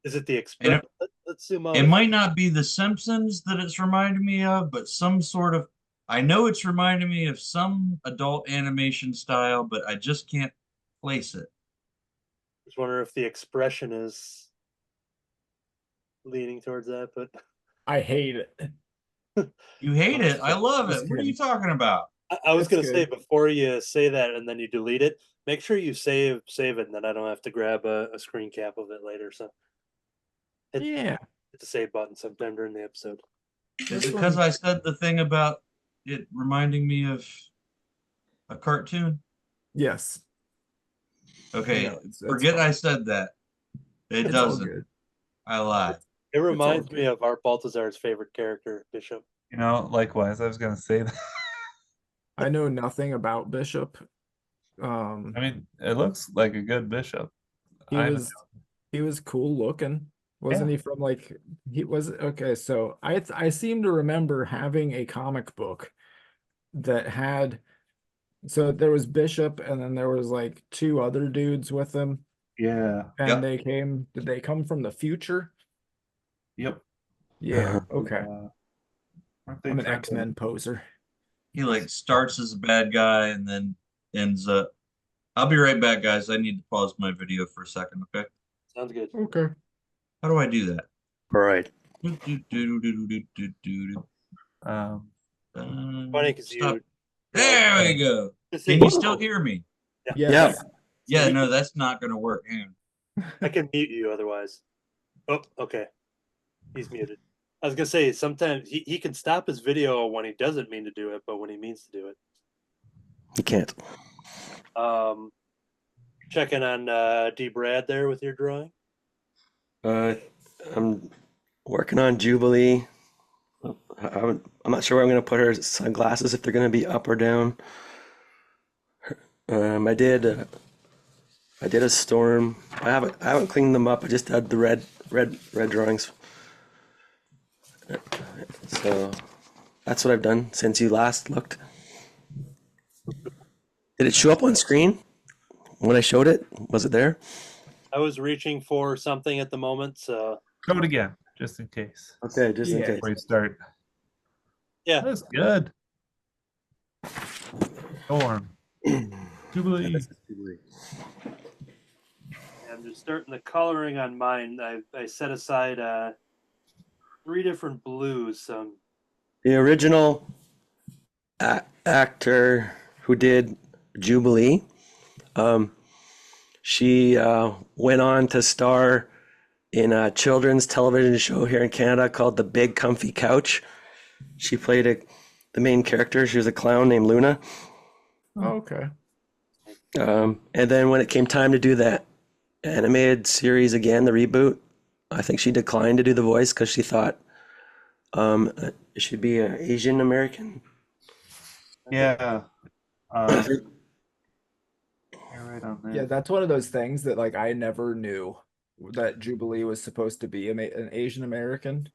is it the express? Let's zoom out. It might not be the Simpsons that it's reminding me of, but some sort of. I know it's reminding me of some adult animation style, but I just can't place it. Just wonder if the expression is leaning towards that, but I hate it. You hate it. I love Just it. What are kidding. you talking about? I was It's gonna say good. before you say that and then you delete it, make sure you save it, and then I don't have to grab a screen cap of it later. So Yeah. hit the save button sometime during the episode. Is it because I said the thing about it reminding me of a cartoon? Yes. Okay, Yeah, it's forget fine. I said that. It It's all doesn't. good. I lied. It reminds good. me of Art Baltazar's favorite character, Bishop. likewise, I was gonna say that. I know nothing about Bishop. I mean, it looks like a good bishop. He I was cool looking. Wasn't Yeah. he from like he was okay, so I seem to remember having a comic book that had so there was Bishop and then there was like two other dudes with him Yeah. and Yep. did they come from the future? Yep. Yeah, okay. Aren't they I'm an trying to- X-Men poser. He like starts as a bad guy and then ends up. I'll be right back, guys. I need to pause my video for a second, okay? Sounds good. Okay. How do I do that? All right. Funny because Stop. you. There we go. Just Can say- you still hear me? Yes. Yeah, no, that's not going to work. Hang on. I can mute you otherwise. Oh, okay. He's muted. I was gonna say sometimes he can stop his video when he doesn't mean to do it, but when he means to do it. You can't. Checking on D Brad there with your drawing. I'm working on Jubilee. I'm not sure where I'm going to put her sunglasses, if they're going to be up or down. I did a storm. I haven't cleaned them up. I just had the red drawings. So that's what I've done since you last looked. Did it show up on screen when I showed it? Was it there? I was reaching for something at the moment, so Show it again, just in case. Okay, just in Yeah. case. Before you start. yeah. That's good. Storm. Jubilee. I'm just starting the coloring on mine. I set aside 3 different blues. The original actor who did Jubilee, she went on to star in a children's television show here in Canada called The Big Comfy Couch. She played the main character. She was a clown named Luna. Okay. And then when it came time to do that animated series again, the reboot, I think she declined to do the voice because she thought It should be an Asian American. Yeah. I think- You're right on that. Yeah, that's one of those things that like I never knew that Jubilee was supposed to be an Asian American.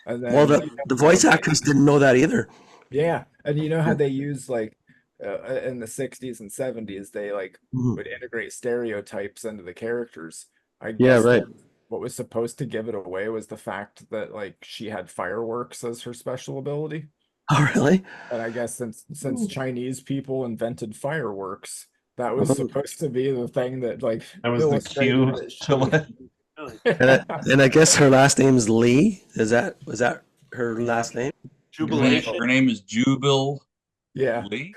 And then well, the voice actors didn't know that either. yeah, and you know how they use like in the 60s and 70s they like Mhm. would integrate stereotypes into the characters. I Yeah, guess right. what was supposed to give it away was the fact that like she had fireworks as her special ability. Oh, really? And I guess since Chinese people invented fireworks, that was Oh. supposed to be the thing that like That was the illustrated cue that to let. Really? And I guess her last name's Lee. Was that her last name? Jubilation. Her name is Jubil Yeah. Lee.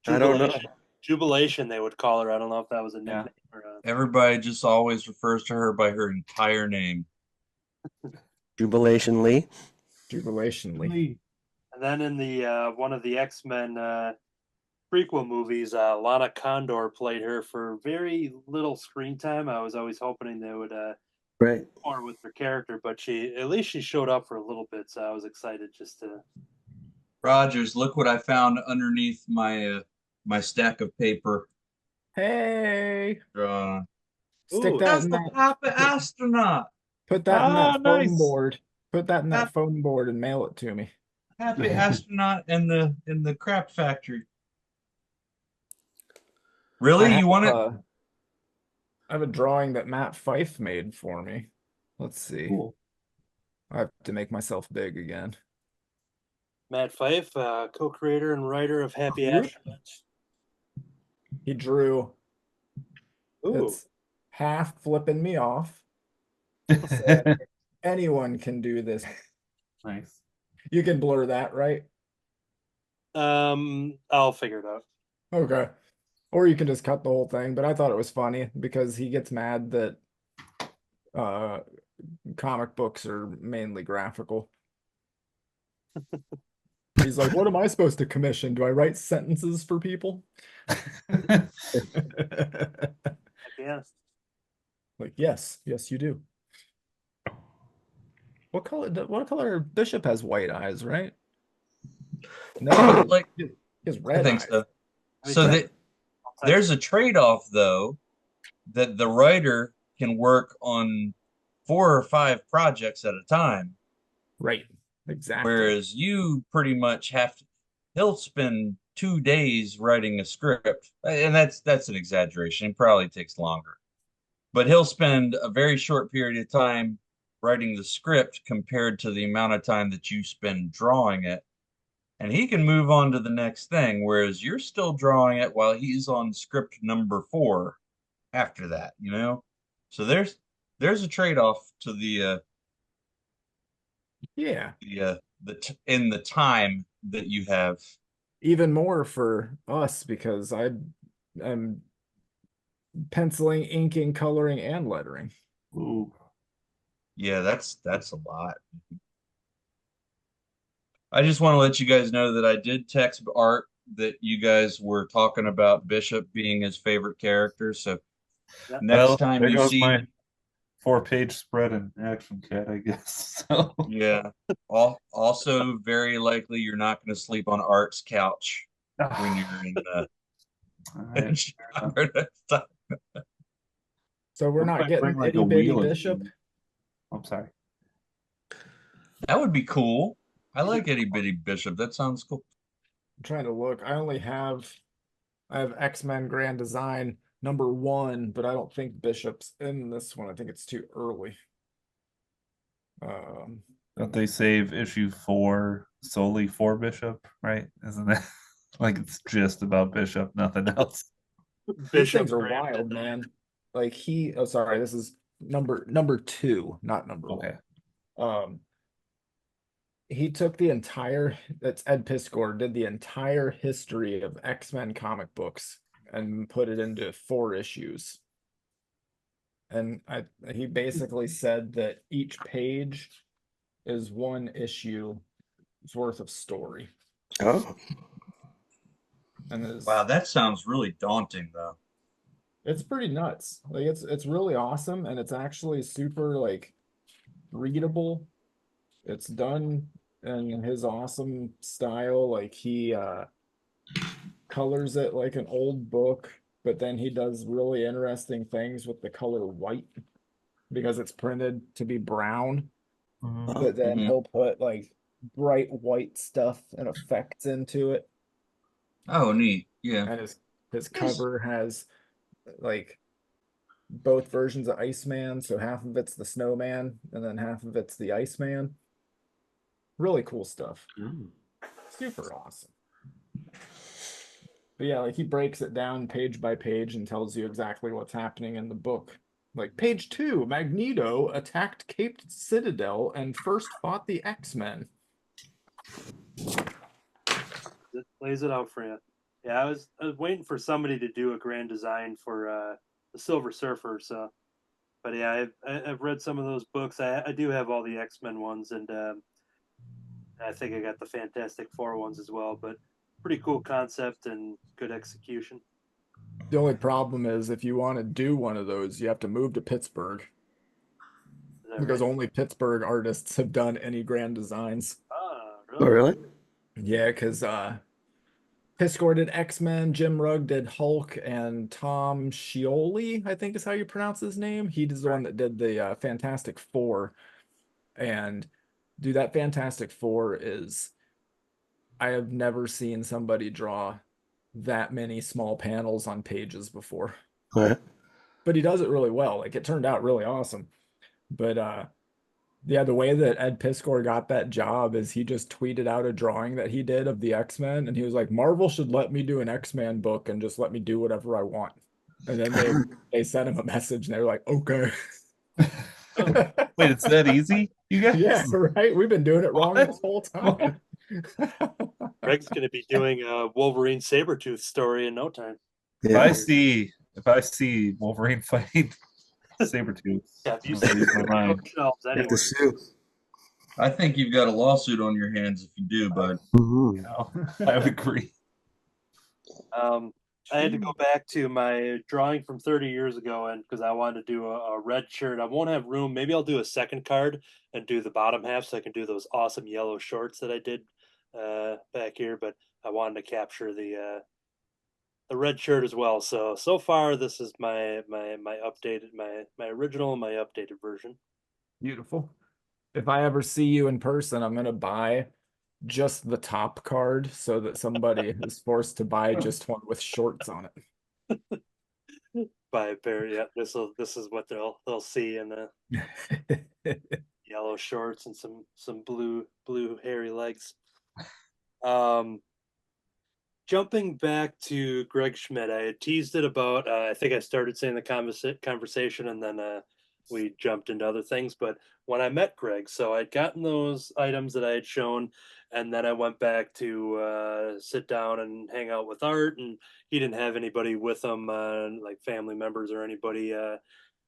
I don't know. Jubilation. Jubilation, they would call her. I don't know if that was a nickname or Everybody just always refers to her by her entire name. Jubilation Lee. Jubilation Lee. And then in the one of the X-Men prequel movies, Lana Condor played her for very little screen time. I was always hoping they would Right. more with her character, but at least she showed up for a little bit, so I was excited just to. Rogers, look what I found underneath my my stack of paper. Hey, Uh, stick Ooh, that that's in the that. Papa astronaut. Put that in that phone nice. board. Put that in that That- phone board and mail it to me. Happy astronaut in the crap factory. Really? You want it? I have a drawing that Matt Fife made for me. Let's see. Cool. I have to make myself big again. Matt Fife, co-creator and writer of Happy Whoop. Astronauts. He drew. Ooh, It's half flipping me off. Saying, anyone can do this. Nice. You can blur that, right? I'll figure it out. Okay. Or you can just cut the whole thing, but I thought it was funny because he gets mad that comic books are mainly graphical. He's like, what am I supposed to commission? Do I write sentences for people? Yes. Like, yes, you do. What color Bishop has white eyes, right? No, Like, he has I red think eyes. so. I mean, So that- there's a trade-off though, that the writer can work on 4 or 5 projects at a time, Right. Exactly. whereas you pretty much have to. He'll spend 2 days writing a script, and that's an exaggeration. It probably takes longer, but he'll spend a very short period of time writing the script compared to the amount of time that you spend drawing it. And he can move on to the next thing, whereas you're still drawing it while he's on script number 4 after that, you know? So there's a trade-off to Yeah. in the time that you have. Even more for us because I'm penciling, inking, coloring, and lettering. Ooh. Yeah, that's a lot. I just want to let you guys know that I did text Art that you guys were talking about Bishop being his favorite character. So Yep. next Well, time there you goes see, my 4-page spread in Action Cat, I guess. So yeah. Also, very likely you're not going to sleep on Art's couch when you're in Alright. Chicago next time. So we're What if not I getting bring, like, itty a bitty wheel of Bishop. cheese? I'm sorry. That would be cool. I like Itty Bitty Bishop. That sounds cool. I'm trying to look. I have X-Men Grand Design #1, but I don't think Bishop's in this one. I think it's too early. Don't they save issue 4 solely for Bishop, right? Isn't that like it's just about Bishop, nothing else? These Bishop things are Grant wild, Design. man. Like oh sorry, this is number 2, not number 1. Okay. He took that's Ed Piskor, did the entire history of X-Men comic books and put it into 4 issues. And he basically said that each page is 1 issue's worth of story. Oh, And Wow, that sounds really daunting, though. it's pretty nuts. Like it's really awesome, and it's actually super like readable. It's done in his awesome style. Like he colors it like an old book, but then he does really interesting things with the color white because it's printed to be brown. But then he'll put like bright white stuff and effects into it. Oh, neat. Yeah. And his cover has like both versions of Iceman, so half of it's the snowman and then half of it's the Iceman. Really cool stuff. Super awesome. But yeah, like he breaks it down page by page and tells you exactly what's happening in the book. Like page 2, Magneto attacked Cape Citadel and first fought the X-Men. It lays it out for you. Yeah, I was waiting for somebody to do a grand design for the Silver Surfer. So, but yeah, I've read some of those books. I do have all the X-Men ones, and I think I got the Fantastic Four ones as well. But pretty cool concept and good execution. The only problem is if you want to do one of those, you have to move to Pittsburgh. Because right? only Pittsburgh artists have done any grand designs. Really? Oh, really? Yeah, because Piscor did X-Men, Jim Rugg did Hulk, and Tom Scioli, I think is how you pronounce his name. He is the one that did the Fantastic Four. And dude, that Fantastic Four is... I have never seen somebody draw that many small panels on pages before. Right. But he does it really well. Like, it turned out really awesome. But yeah, the way that Ed Piscor got that job is he just tweeted out a drawing that he did of the X-Men, and he was like, Marvel should let me do an X-Men book and just let me do whatever I want. And then they sent him a message and they were like, okay. Wait, it's that easy, you guys? Yeah, right. We've been doing it wrong this whole time. Greg's going to be doing a Wolverine Sabretooth story in no time. Yeah. If I see Wolverine fighting Sabretooth, Yeah, if you I'll lose my mind. shelves anyway. I think you've got a lawsuit on your hands if you do, bud. I would agree. I had to go back to my drawing from 30 years ago, and because I wanted to do a red shirt. I won't have room. Maybe I'll do a second card and do the bottom half so I can do those awesome yellow shorts that I did back here. But I wanted to capture the red shirt as well. So far, this is my updated my original and my updated version. Beautiful. If I ever see you in person, I'm gonna buy just the top card so that somebody is forced to buy just one with shorts on it. Buy a pair, yeah. This is what they'll see in the yellow shorts and some blue hairy legs. Jumping back to Greg Schmidt, I had teased it about. I think I started saying the conversation, and then we jumped into other things. But when I met Greg, so I'd gotten those items that I had shown, and then I went back to sit down and hang out with Art, and he didn't have anybody with him, like family members or anybody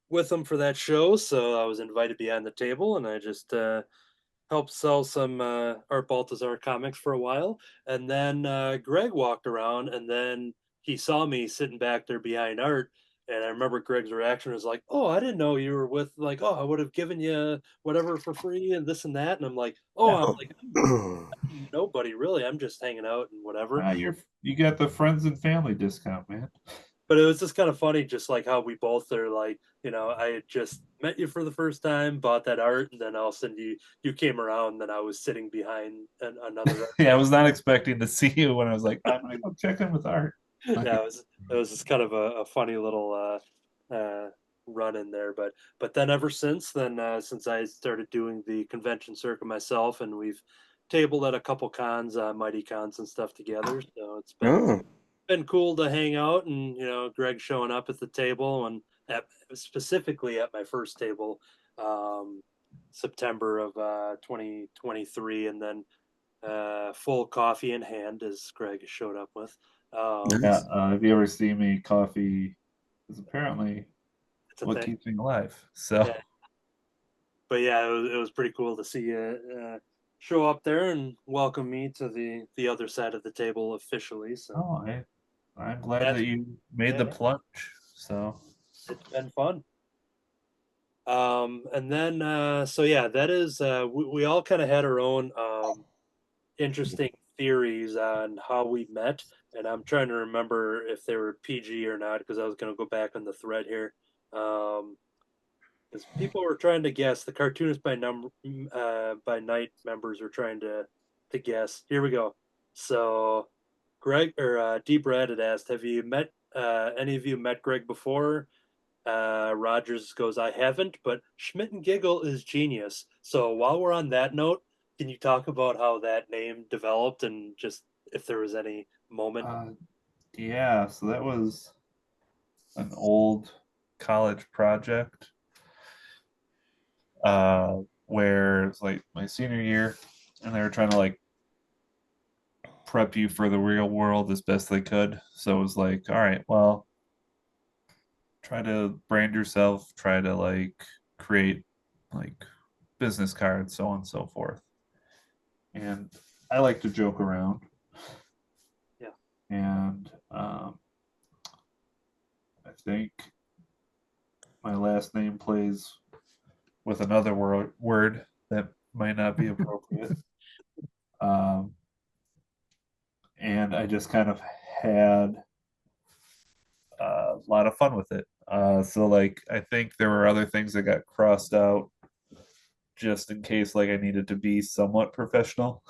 with him for that show. So I was invited behind the table, and I just helped sell some Art Baltazar comics for a while. And then Greg walked around, and then he saw me sitting back there behind Art. And I remember Greg's reaction was like, "Oh, I didn't know you were with, like, oh, I would have given you whatever for free and this and that." And I'm like, "Oh, I'm like, nobody really. I'm just hanging out and whatever." You got the friends and family discount, man. But it was just kind of funny, just like how we both are like, I had just met you for the first time, bought that art, and then all of a sudden you came around, and then I was sitting behind another. Yeah, I was not expecting to see you when I was like, I'm gonna go check in with Art. Yeah, it was just kind of a funny little run in there, but then ever since then, since I started doing the convention circuit myself, and we've tabled at a couple cons, Mighty Cons and stuff together, so it's been cool to hang out, and Greg showing up at the table, and specifically at my first table, September of 2023, and then full coffee in hand as Greg showed up with. Have you ever seen me? Coffee is apparently what keeps me alive. So, yeah. But yeah, it was pretty cool to see you show up there and welcome me to the other side of the table officially. So, I'm glad that you made the plunge. So it's been fun. And then so yeah, that is we all kind of had our own interesting theories on how we met, and I'm trying to remember if they were PG or not because I was going to go back on the thread here. Because people were trying to guess. The Cartoonist by Night members were trying to guess. Here we go. So, Greg or D. Brad had asked, "Have you met any of you met Greg before?" Rodgers goes, "I haven't, but Schmidt and Giggle is genius." So while we're on that note, can you talk about how that name developed and just if there was any moment? Yeah, so that was an old college project where it's like my senior year, and they were trying to like prep you for the real world as best they could. So it was like, all right, well, try to brand yourself, try to like create like business cards, so on and so forth. And I like to joke around. Yeah. And I think my last name plays with another word that might not be appropriate. And I just kind of had a lot of fun with it. So like I think there were other things that got crossed out just in case like I needed to be somewhat professional.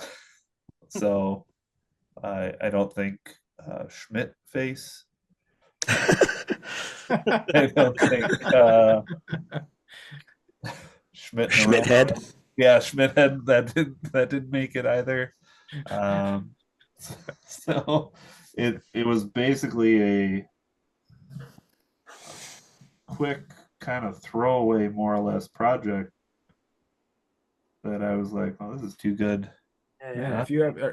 So I don't think Schmidt face. I don't think Schmidt Schmidt head. Yeah, Schmidt head that didn't make it either. So it was basically a quick kind of throwaway, more or less, project that I was like, "Oh, this is too good." Man,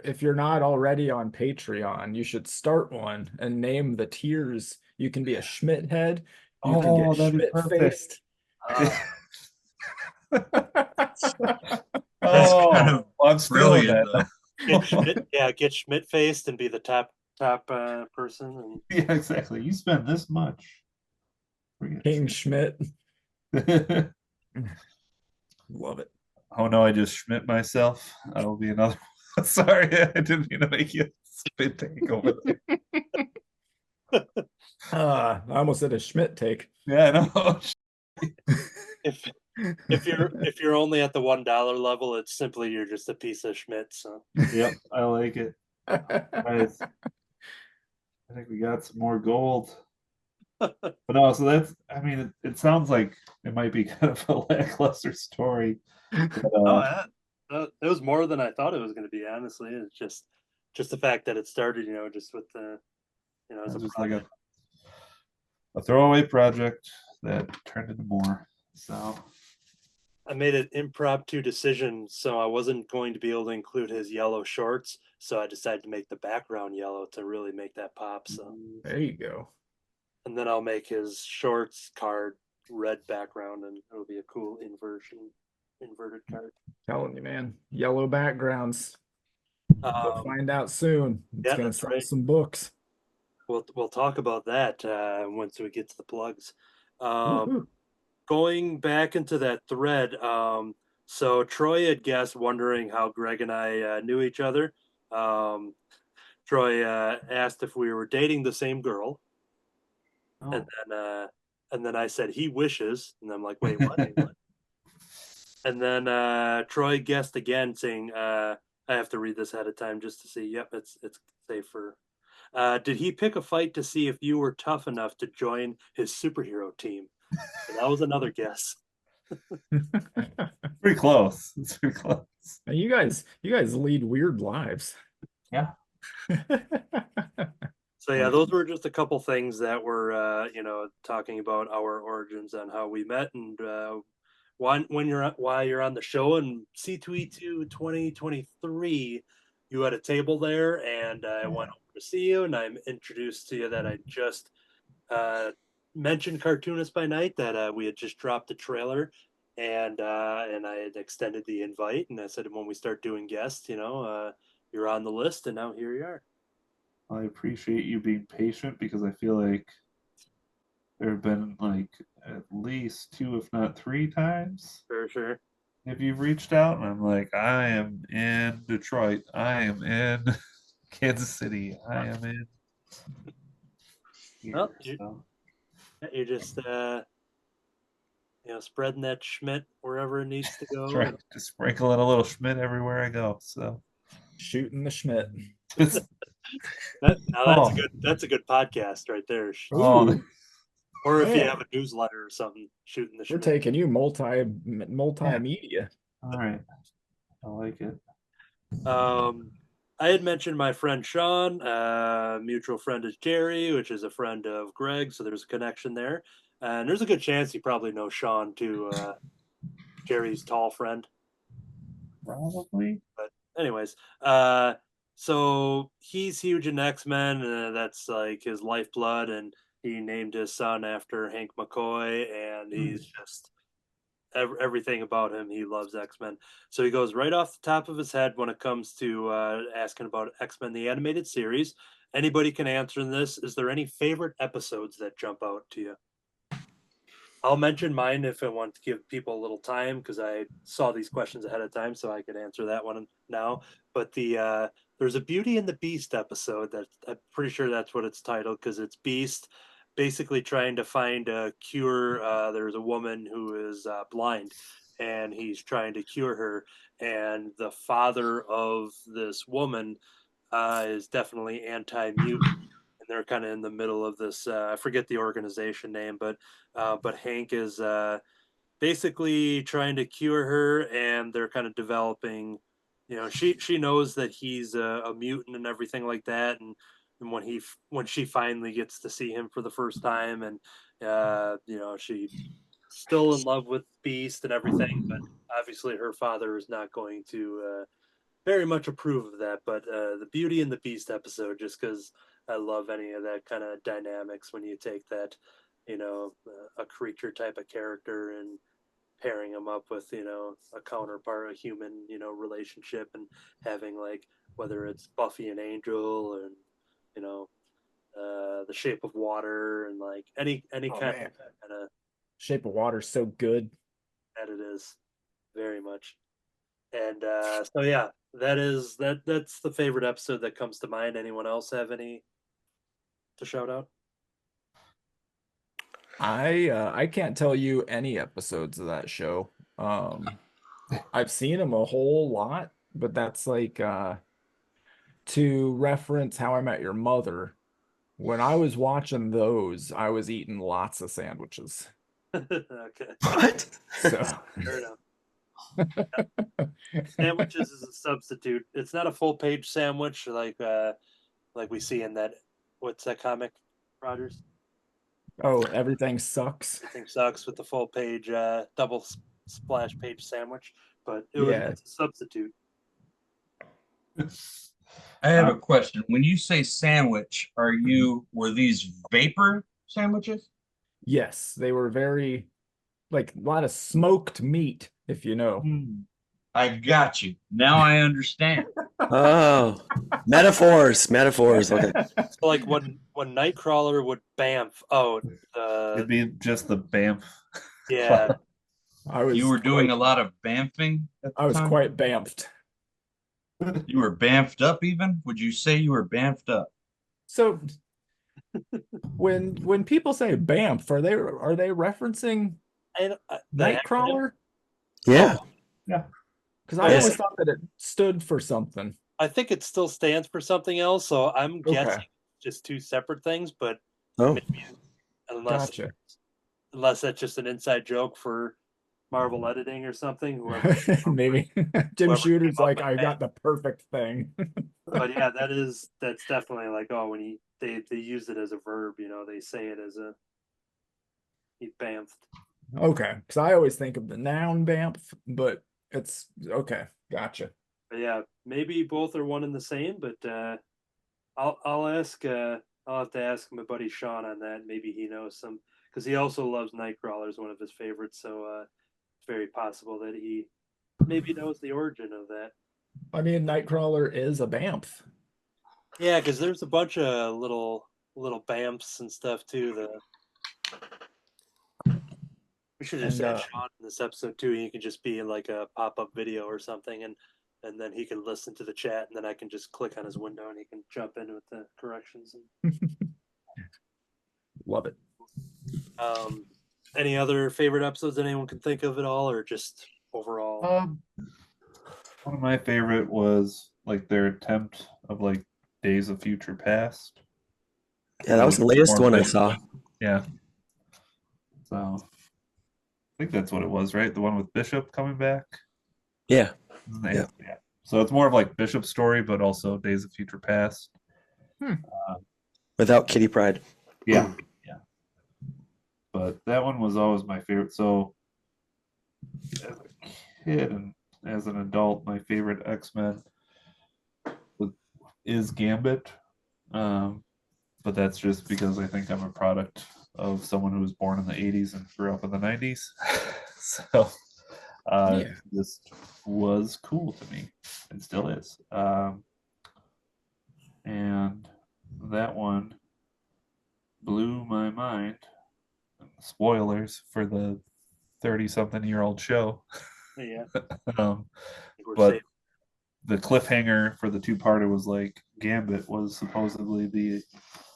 if you're not already on Patreon, you should start one and name the tiers. You can be a Schmidt head. You can get that'd be Schmidt faced. That's kind of I'm stealing brilliant, that. Get Schmidt faced and be the top person. And... Yeah, exactly. You spend this much. King Schmidt. Love it. Oh no, I just Schmidt myself. That'll be another one. Sorry, I didn't mean to make you spit take over there. I almost did a Schmidt take. Yeah, I know. If you're only at the $1 level, it's simply you're just a piece of Schmidt. So yep, I like it. Nice. I think we got some more gold. But no, so that's, I mean, it sounds like it might be kind of a lackluster story. But, it was more than I thought it was going to be. Honestly, it's just the fact that it started, just with the, as a just project. like a throwaway project that turned into more. So I made an impromptu decision, so I wasn't going to be able to include his yellow shorts, so I decided to make the background yellow to really make that pop. So there you go. And then I'll make his shorts card red background, and it'll be a cool inverted card. Telling you, man, yellow backgrounds. We'll find out soon. It's gonna sell right. some books. We'll talk about that once we get to the plugs. Going back into that thread, so Troy had guessed, wondering how Greg and I knew each other. Troy asked if we were dating the same girl, and then I said he wishes, and I'm like, wait, what? And then Troy guessed again, saying, "I have to read this ahead of time just to see." Yep, it's safer. Did he pick a fight to see if you were tough enough to join his superhero team? And that was another guess. pretty close. It's pretty close. You guys lead weird lives. Yeah. So yeah, those were just a couple things that were talking about our origins and how we met, and while you're on the show in C2E2 2023, you had a table there, and I went over to see you, and I'm introduced to you that I just mentioned Cartoonist by Night, that we had just dropped the trailer, and I had extended the invite, and I said when we start doing guests, you're on the list, and now here you are. I appreciate you being patient because I feel like there have been like at least 2, if not 3 times. Sure. If you've reached out, and I'm like, I am in Detroit, I am in Kansas City, I am in here. Well, So. you're just spreading that Schmidt wherever it needs to go. That's right. Just sprinkling a little Schmidt everywhere I go. So Shooting the Schmidt. That's a good podcast right there. Ooh, Or if you man. have a newsletter or something, shooting the We're Schmidt. taking you multimedia. all right. I like it. I had mentioned my friend Sean. Mutual friend is Jerry, which is a friend of Greg, so there's a connection there. And there's a good chance you probably know Sean too. Jerry's tall friend. Probably. But anyways, so he's huge in X-Men. That's like his lifeblood, and he named his son after Hank McCoy, and he's just everything about him. He loves X-Men. So he goes right off the top of his head when it comes to asking about X-Men, the animated series. Anybody can answer this. Is there any favorite episodes that jump out to you? I'll mention mine if I want to give people a little time, because I saw these questions ahead of time, so I could answer that one now. But there's a Beauty and the Beast episode that I'm pretty sure that's what it's titled, because it's Beast basically trying to find a cure. There's a woman who is blind, and he's trying to cure her. And the father of this woman is definitely anti-mutant. And they're kind of in the middle of this. I forget the organization name, but Hank is basically trying to cure her, and they're kind of developing. She knows that he's a mutant and everything like that, and when she finally gets to see him for the first time, and she's still in love with Beast and everything, but obviously her father is not going to very much approve of that. But the Beauty and the Beast episode, just because I love any of that kind of dynamics when you take that, a creature type of character and pairing them up with, a counterpart, a human, relationship, and having like, whether it's Buffy and Angel, and, The Shape of Water, and like any kind of Shape of Water's so good. that it is very much. And so yeah, that's the favorite episode that comes to mind. Anyone else have any to shout out? I can't tell you any episodes of that show. I've seen them a whole lot, but that's like to reference How I Met Your Mother. When I was watching those, I was eating lots of sandwiches. Okay. What? So Fair enough. Sandwiches is a substitute. It's not a full page sandwich like we see in that, what's that comic, Rodgers? Oh, Everything Sucks. Everything Sucks with the full page double splash page sandwich, but it's a substitute. I have a question. When you say sandwich, were these vapor sandwiches? Yes, they were very like a lot of smoked meat, if you know. I got you. Now I understand. Oh, metaphors. Okay. So like when Nightcrawler would bamf out, It'd be just the BAMF. yeah, You were doing a lot of bamfing at the I was time? quite bamfed. You were bamfed up even? Would you say you were bamfed up? So when people say Bamf, are they referencing Nightcrawler? Yeah. Yeah. Because I Yes. always thought that it stood for something. I think it still stands for something else. So I'm guessing just two separate things, but Oh, maybe, unless Gotcha. unless that's just an inside joke for Marvel editing or something. Whoever, Maybe Jim whoever Shooter's came up like, with I that. got the perfect thing. But yeah, that's definitely like, oh, when they use it as a verb, they say it as he bamfed. Okay, because I always think of the noun Bamf, but it's okay. Gotcha. But yeah, maybe both are one and the same. But I'll ask. I'll have to ask my buddy Sean on that. Maybe he knows some, because he also loves Nightcrawler as one of his favorites. So it's very possible that he maybe knows the origin of that. I mean, Nightcrawler is a Bamf. Yeah, because there's a bunch of little bamfs and stuff too. We should just And, add Sean in this episode too. He can just be in like a pop-up video or something, and then he can listen to the chat, and then I can just click on his window and he can jump in with the corrections. Love it. Any other favorite episodes that anyone can think of at all, or just overall? One of my favorite was like their attempt of like Days of Future Past. Yeah, that was the latest one I saw. Yeah. So I think that's what it was, right? The one with Bishop coming back. Yeah. Yeah. So it's more of like Bishop's story, but also Days of Future Past. Without Kitty Pryde. Yeah. But that one was always my favorite. So as a kid and as an adult, my favorite X-Men is Gambit. But that's just because I think I'm a product of someone who was born in the 80s and grew up in the 90s. So it just was cool to me. It still is. And that one blew my mind. Spoilers for the 30-something-year-old show. Yeah. But the cliffhanger for the two-parter was like Gambit was supposedly the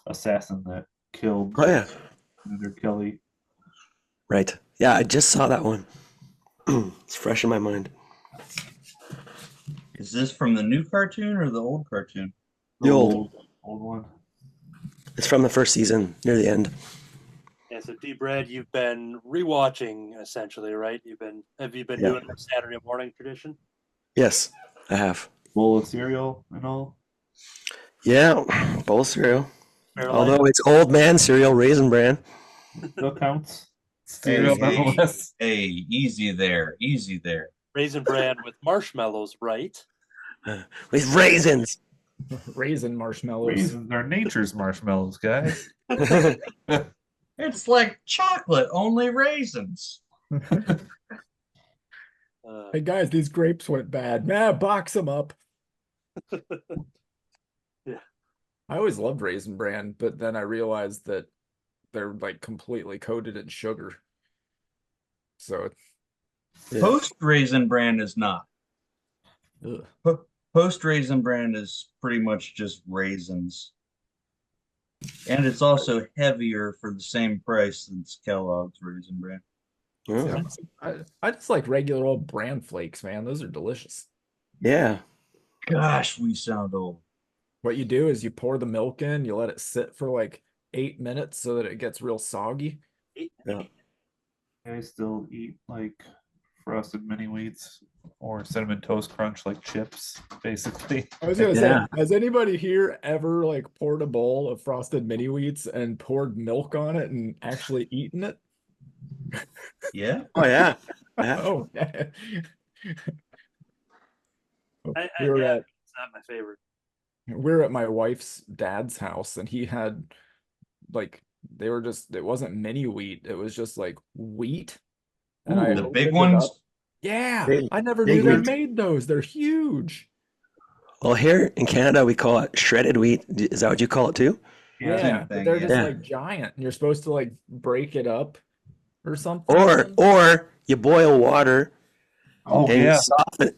assassin that killed Commander Kelly. Right. Yeah, I just saw that one. It's fresh in my mind. Is this from the new cartoon or the old cartoon? The old one. It's from the first season, near the end. Yeah, so D Brad, you've been rewatching essentially, right? Have you been doing a Saturday morning tradition? Yes, I have. Bowl of cereal and all? Yeah, bowl of cereal. Fairlight? Although it's old man cereal, Raisin Bran. Still counts. Hey, Cereal nonetheless. hey, easy there. Raisin Bran with marshmallows, right? With raisins. Raisin marshmallows. Raisins are nature's marshmallows, guys. It's like chocolate, only raisins. Hey guys, these grapes went bad. Nah, box them up. Yeah. I always loved Raisin Bran, but then I realized that they're like completely coated in sugar. So Post Raisin Bran is not. Post Raisin Bran is pretty much just raisins. And it's also heavier for the same price as Kellogg's Raisin Bran. I just like regular old bran flakes, man. Those are delicious. Yeah. Gosh, we sound old. What you do is you pour the milk in, you let it sit for like 8 minutes so that it gets real soggy. Yeah. I still eat like frosted mini wheats or cinnamon toast crunch like chips, basically. I was gonna say, has anybody here ever like poured a bowl of frosted mini wheats and poured milk on it and actually eaten it? Yeah. Oh yeah. Oh, yeah. It's not my favorite. We were at my wife's dad's house and he had like it wasn't mini wheat, it was just like wheat. And the big ones? Yeah, Big- I never big knew they wheat. made those. They're huge. Well, here in Canada, we call it shredded wheat. Is that what you call it too? Yeah, same but thing, they're yeah. just like giant. And you're supposed to like break it up or something. Or you boil water Oh and yeah,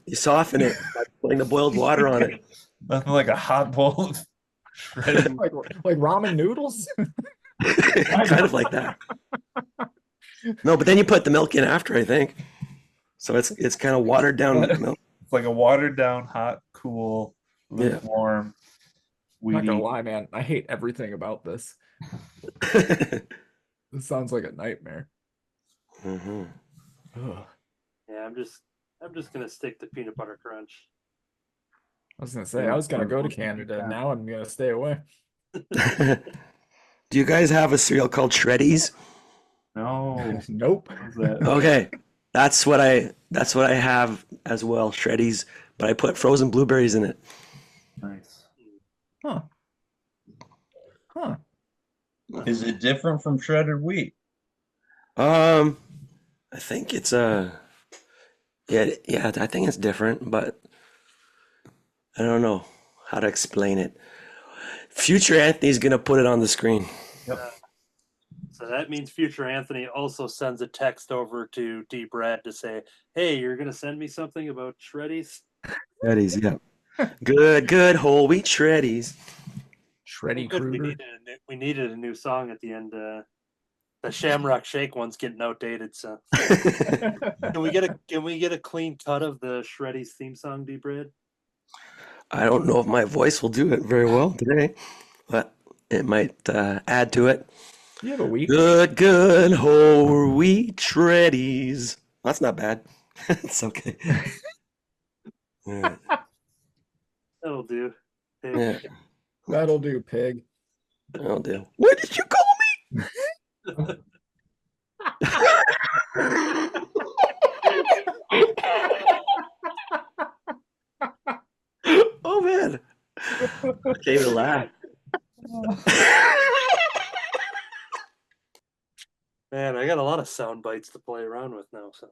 you soften it by putting the boiled water on it. nothing like a hot bowl of shredded. like ramen noodles. Kind of like that. No, but then you put the milk in after, I think. So it's kind of watered down milk. It's like a watered down, hot, cool, lukewarm. I'm not gonna Weedy. lie, man. I hate everything about this. This sounds like a nightmare. Mhm. Ugh. Yeah, I'm just gonna stick to peanut butter crunch. I was gonna say I was gonna go to Canada. Now I'm gonna stay away. Do you guys have a cereal called Shreddies? No. Nope. What's that? Okay, that's what I have as well, Shreddies. But I put frozen blueberries in it. Nice. Huh. Is it different from shredded wheat? I think it's I think it's different, but I don't know how to explain it. Future Anthony's gonna put it on the screen. So that means future Anthony also sends a text over to D Brad to say, "Hey, you're gonna send me something about Shreddies." Shreddies, yeah. Good whole wheat Shreddies. Shreddy Good. Krueger. We needed a new song at the end. The Shamrock Shake one's getting outdated. So can we get a clean cut of the Shreddies theme song, D Brad? I don't know if my voice will do it very well today, but it might add to it. You have a week. Good whole wheat Shreddies. That's not bad. It's okay. Yeah. That'll do. Hey. Yeah, That'll do, pig. that'll do. What did you call me? Oh man, I can't even laugh. Man, I got a lot of sound bites to play around with now. So,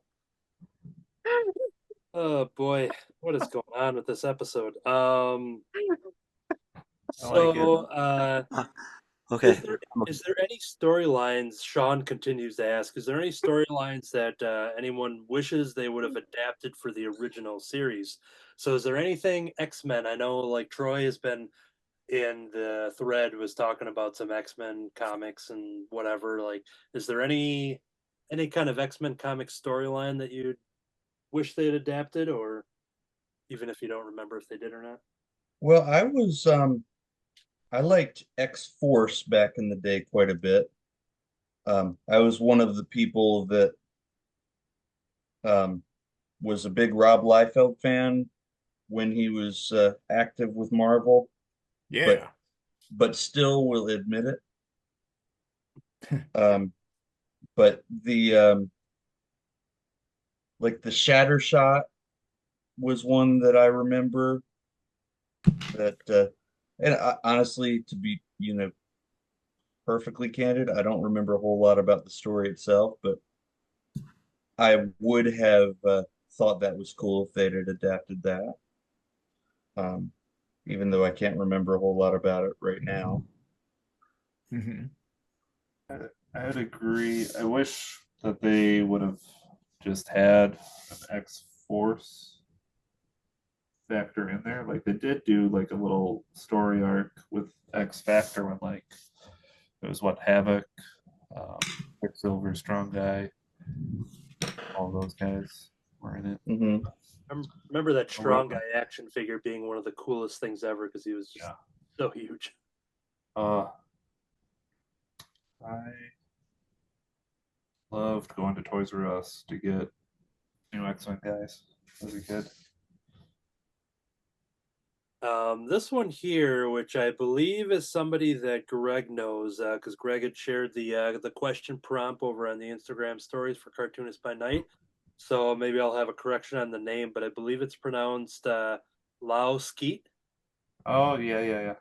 oh boy, what is going on with this episode? Okay. Is there any storylines? Sean continues to ask. Is there any storylines that anyone wishes they would have adapted for the original series? So, is there anything X-Men? I know, like Troy has been in the thread was talking about some X-Men comics and whatever. Like, is there any kind of X-Men comic storyline that you wish they had adapted, or even if you don't remember if they did or not? Well, I liked X-Force back in the day quite a bit. I was one of the people that was a big Rob Liefeld fan when he was active with Marvel. Yeah. But still will admit it. But the like the Shatter Shot was one that I remember that and honestly, to be, perfectly candid, I don't remember a whole lot about the story itself, but I would have thought that was cool if they'd adapted that. Even though I can't remember a whole lot about it right now. Mm-hmm. I'd agree. I wish that they would have just had an X-Force factor in there. Like they did do like a little story arc with X Factor when like it was Havoc, Quicksilver, Strong Guy, all those guys were in it. Mm-hmm. I remember that Strong Guy action figure being one of the coolest things ever because he was just so huge. I loved going to Toys R Us to get new X-Men guys as a kid. This one here, which I believe is somebody that Greg knows, because Greg had shared the question prompt over on the Instagram stories for Cartoonist by Night. So maybe I'll have a correction on the name, but I believe it's pronounced Lau Skeet. Oh yeah.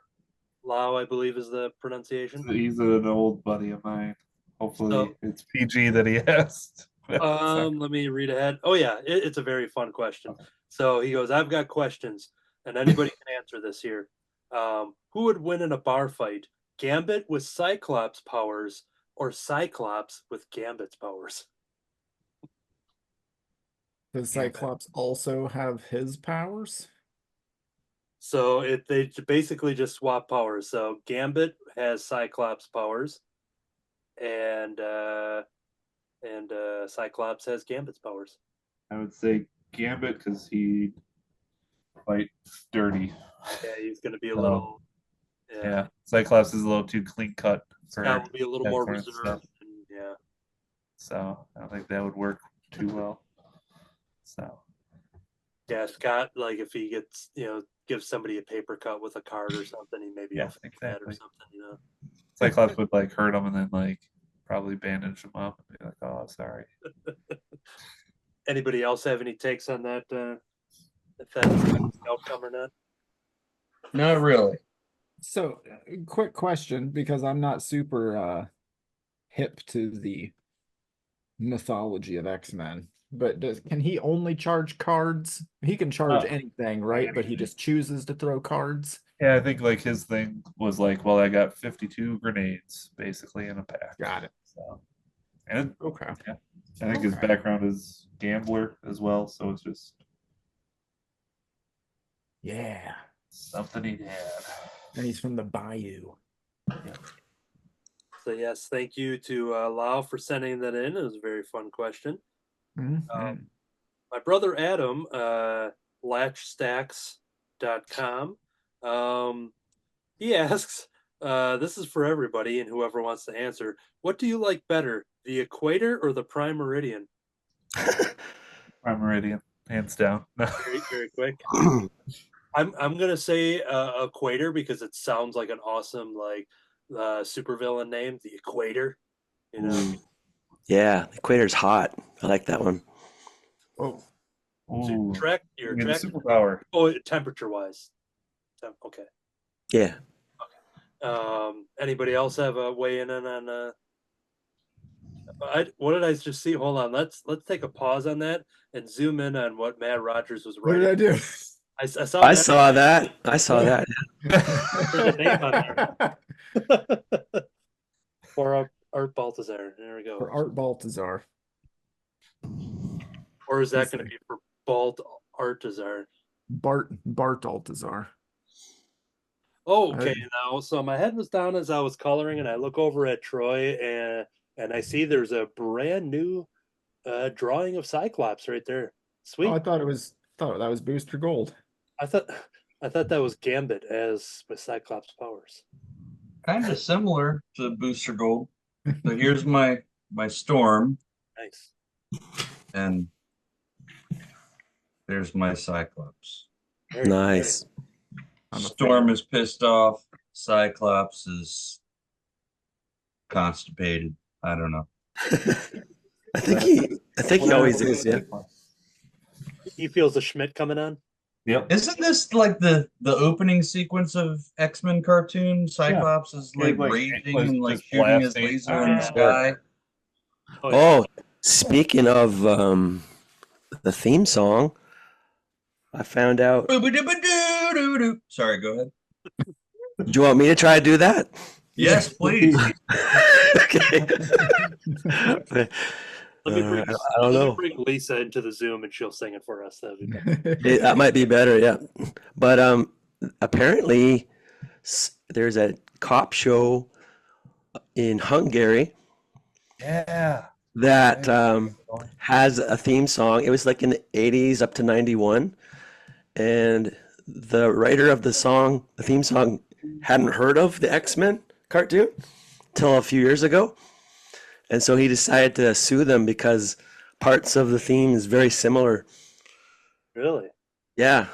Lau, I believe, is the pronunciation. He's an old buddy of mine. Hopefully it's PG that he asked. Let me read ahead. Oh yeah, it's a very fun question. So he goes, I've got questions, and anybody can answer this here. Who would win in a bar fight? Gambit with Cyclops powers or Cyclops with Gambit's powers? Does Cyclops also have his powers? So they basically just swap powers. So Gambit has Cyclops powers, and Cyclops has Gambit's powers. I would say Gambit because he fight dirty. Yeah, he's going to be a little. Yeah, Cyclops is a little too clean cut. That would be a little more reserved. Yeah. So I don't think that would work too well. So. Yeah, Scott, like if he gets, gives somebody a paper cut with a card or something, he maybe that or something, Cyclops would like hurt him and then like probably bandage him up and be like, "Oh, sorry." Anybody else have any takes on that? If that's the outcome or not? Not really. So, quick question, because I'm not super hip to the mythology of X-Men. But can he only charge cards? He can charge anything, right? But he just chooses to throw cards. Yeah, I think like his thing was like, well, I got 52 grenades basically in a pack. Got it. And Okay. yeah, I think his background is gambler as well, so it's just Yeah. something he had. And he's from the Bayou. So yes, thank you to Lau for sending that in. It was a very fun question. Mhm. My brother Adam, latchstacks.com, he asks, this is for everybody and whoever wants to answer, what do you like better, the equator or the prime meridian? Prime Meridian, hands down. Very, very quick. I'm gonna say equator because it sounds like an awesome supervillain name, the Equator. You know, Yeah, the equator's hot. I like that one. Oh, Ooh, your give me the track. superpower. Oh, temperature wise. Okay. Yeah. Anybody else have a weigh in on? What did I just see? Hold on. Let's take a pause on that and zoom in on what Matt Rodgers was what writing. did I do? I saw. I saw that. I saw that. There's a name on there. For Art Baltazar. There we go. For Art Baltazar. Or is that going to be for Balt Artazar? Bart Baltazar. Oh, okay. Now, so my head was down as I was coloring, and I look over at Troy, and I see there's a brand new drawing of Cyclops right there. Sweet. Oh, I thought that was Booster Gold. I thought that was Gambit as with Cyclops powers. Kind of similar to Booster Gold. So here's my Storm, Nice. and there's my Cyclops. Very Nice. Storm is pissed off. Cyclops is constipated. I don't know. I think he always is. Yeah. He feels the Schmidt coming on. Yep. Isn't this like the opening sequence of X-Men cartoon? Cyclops is like raging and like just shooting his blasting. laser in the sky. Oh, speaking of the theme song, I found out. Boo-ba-doo-ba-doo-doo-doo. Sorry, go ahead. Do you want me to try to do that? Yes, please. Okay. Let me bring, I don't know. bring Lisa into the Zoom and she'll sing it for us. That'd be better. That might be better, yeah. But apparently there's a cop show in Hungary Yeah. that has a theme song. It was like in the 80s up to 91. And the writer of the theme song, hadn't heard of the X-Men cartoon till a few years ago. And so he decided to sue them because parts of the theme is very similar. Really? Yeah.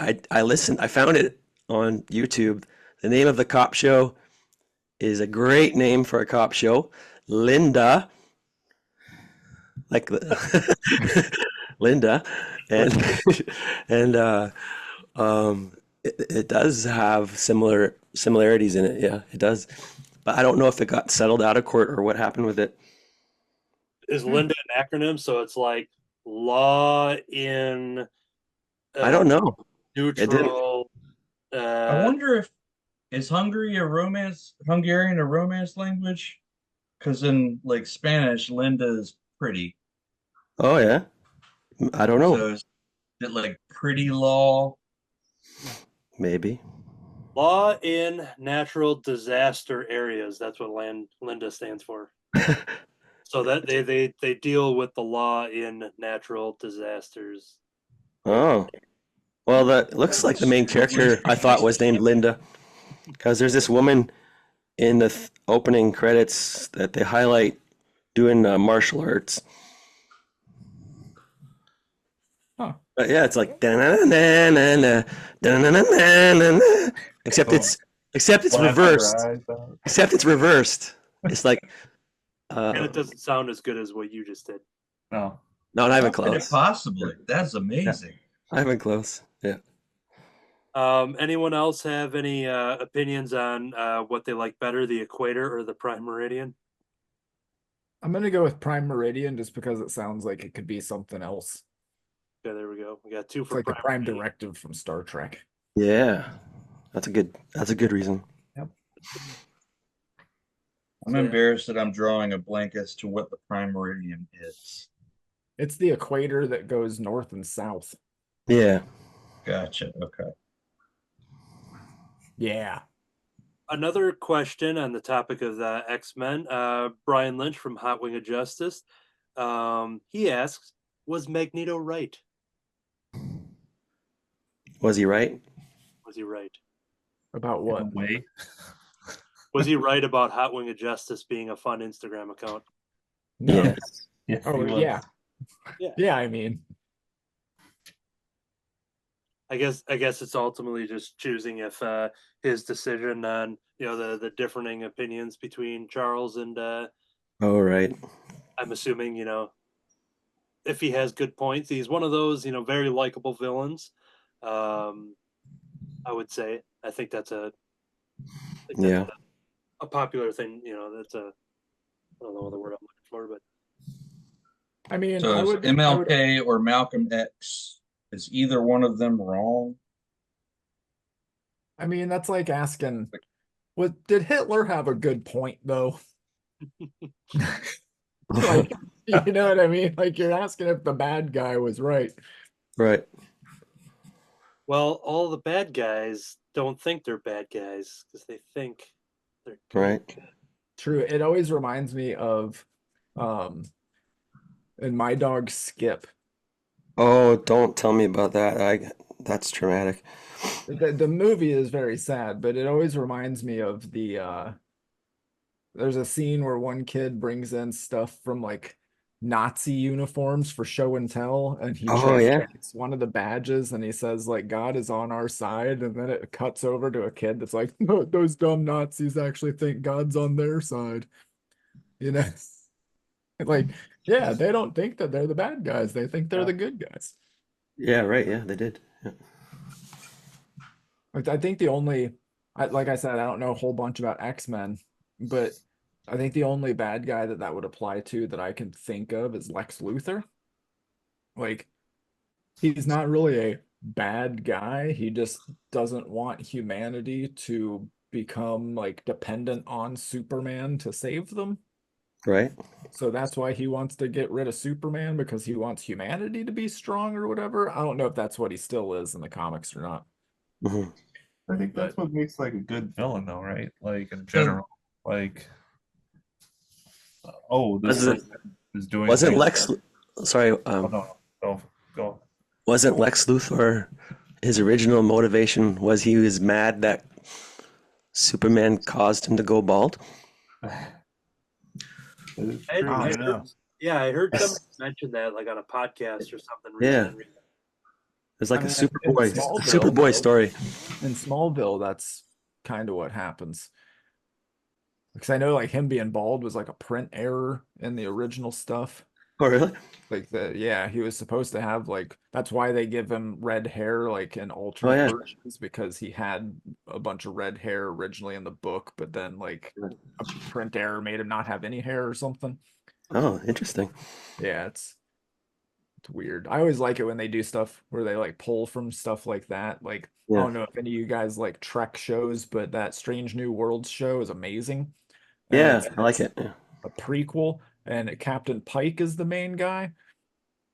I listened. I found it on YouTube. The name of the cop show is a great name for a cop show. Linda. Like Linda. And it does have similarities in it. Yeah, it does. But I don't know if it got settled out of court or what happened with it. Is Linda an acronym? So it's like law in. I don't know. Neutral. I wonder is Hungarian a romance language? Because in like Spanish, Linda is pretty. Oh yeah, I don't know. So is it like pretty law? Maybe. Law in natural disaster areas. That's what Linda stands for. So that they deal with the law in natural disasters. Oh, well, that looks like the main character I thought was named Linda, because there's this woman in the opening credits that they highlight doing martial arts. Huh. But yeah, it's like da-na-na-na-na, da-na-na-na-na-na. Except it's reversed. Except it's reversed. It's like And it doesn't sound as good as what you just did. No. no, not even How could it close. possibly? That's amazing. Not even close. Yeah. Anyone else have any opinions on what they like better, the equator or the prime meridian? I'm gonna go with Prime Meridian just because it sounds like it could be something else. Okay, there we go. We got two It's for like the Prime Meridian. Directive from Star Trek. Yeah. That's a good reason. I'm embarrassed that I'm drawing a blank as to what the prime meridian is. It's the equator that goes north and south. Yeah. Gotcha. Okay. Yeah. Another question on the topic of the X-Men. Brian Lynch from Hot Wing of Justice. He asks, was Magneto right? Was he right? Was he right? About In what? a way. Was he right about Hot Wing of Justice being a fun Instagram account? No. Yeah. Yes, Oh, he was. yeah. Yeah. Yeah, I mean, I guess it's ultimately just choosing if his decision on the differing opinions between Charles and Oh, right. I'm assuming if he has good points, he's one of those very likable villains. I would say I think that's Yeah. a popular thing. That's a I don't know what the word I'm looking for, but I mean, So I is would MLK or Malcolm X, is either one of them wrong? I mean, that's like asking, did Hitler have a good point though? Like, you know what I mean? Like you're asking if the bad guy was right. Right. well, all the bad guys don't think they're bad guys because they think they're good. Right. True. It always reminds me of um in My Dog Skip. Oh, don't tell me about that. That's traumatic. The movie is very sad, but it always reminds me of the there's a scene where one kid brings in stuff from like Nazi uniforms for show and tell, and he Oh, yeah. checks one of the badges and he says like God is on our side, and then it cuts over to a kid that's like, no, those dumb Nazis actually think God's on their side. You know, like, yeah, they don't think that they're the bad guys, they think they're the good guys. Yeah, right. Yeah, they did. Yeah. Like, I think like I said, I don't know a whole bunch about X-Men, but I think the only bad guy that would apply to that I can think of is Lex Luthor. Like, he's not really a bad guy. He just doesn't want humanity to become like dependent on Superman to save them. Right. So that's why he wants to get rid of Superman, because he wants humanity to be strong or whatever. I don't know if that's what he still is in the comics or not. Mhm. I think that's But what makes like a good villain, though, right? Like in So- general, like, oh, this Was it- person is doing. Wasn't things Lex? Sorry. Oh, no, go. Wasn't Lex Luthor? His original motivation was he was mad that Superman caused him to go bald. It's I- true, I man. heard- yeah, I heard somebody mention that like on a podcast or something. Yeah. Recently. It's like I a mean, Superboy, in Smallville, Superboy story. in Smallville, that's kind of what happens. Because I know like him being bald was like a print error in the original stuff. Oh, really? Like yeah, he was supposed to have like, that's why they give him red hair like in alternate yeah. versions, because he had a bunch of red hair originally in the book, but then like a print error made him not have any hair or something. Oh, interesting. Yeah, it's weird. I always like it when they do stuff where they like pull from stuff like that. Like, I Yeah. don't know if any of you guys like Trek shows, but that Strange New Worlds show is amazing. And Yeah, it's I like it. Yeah. a prequel, and Captain Pike is the main guy.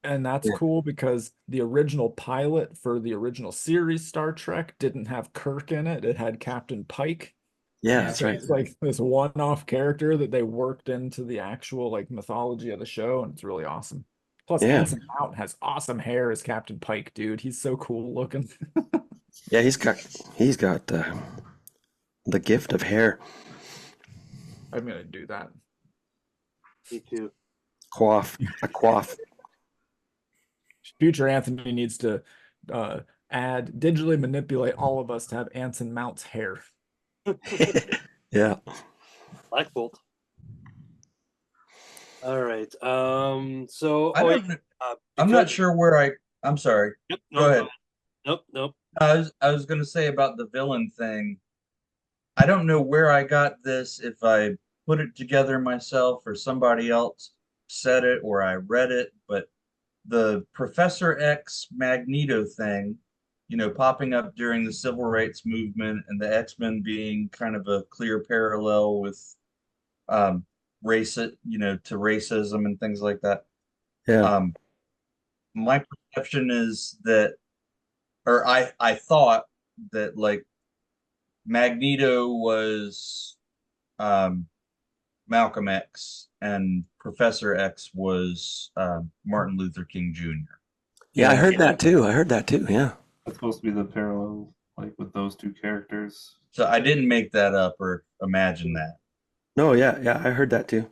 And that's Yeah. cool because the original pilot for the original series Star Trek didn't have Kirk in it. It had Captain Pike. Yeah, that's So right. it's like this one-off character that they worked into the actual like mythology of the show, and it's really awesome. Plus, Yeah. Anson Mount has awesome hair as Captain Pike, dude. He's so cool looking. Yeah, he's got the gift of hair. I'm gonna do that. Me too. A quaff. Future Anthony needs to digitally manipulate all of us to have Anson Mount's hair. Yeah. Black Bolt. All right. So I don't. I'm not sure where I'm sorry. Yep, Go ahead. Nope. I was going to say about the villain thing. I don't know where I got this, if I put it together myself or somebody else said it or I read it, but the Professor X Magneto thing, popping up during the civil rights movement and the X-Men being kind of a clear parallel with race it, to racism and things like that. Yeah. My perception is that, or I thought that like Magneto was Malcolm X and Professor X was Martin Luther King Jr. Yeah, I heard that too. Yeah. That's supposed to be the parallel, like with those two characters. So I didn't make that up or imagine that. No, yeah, I heard that too.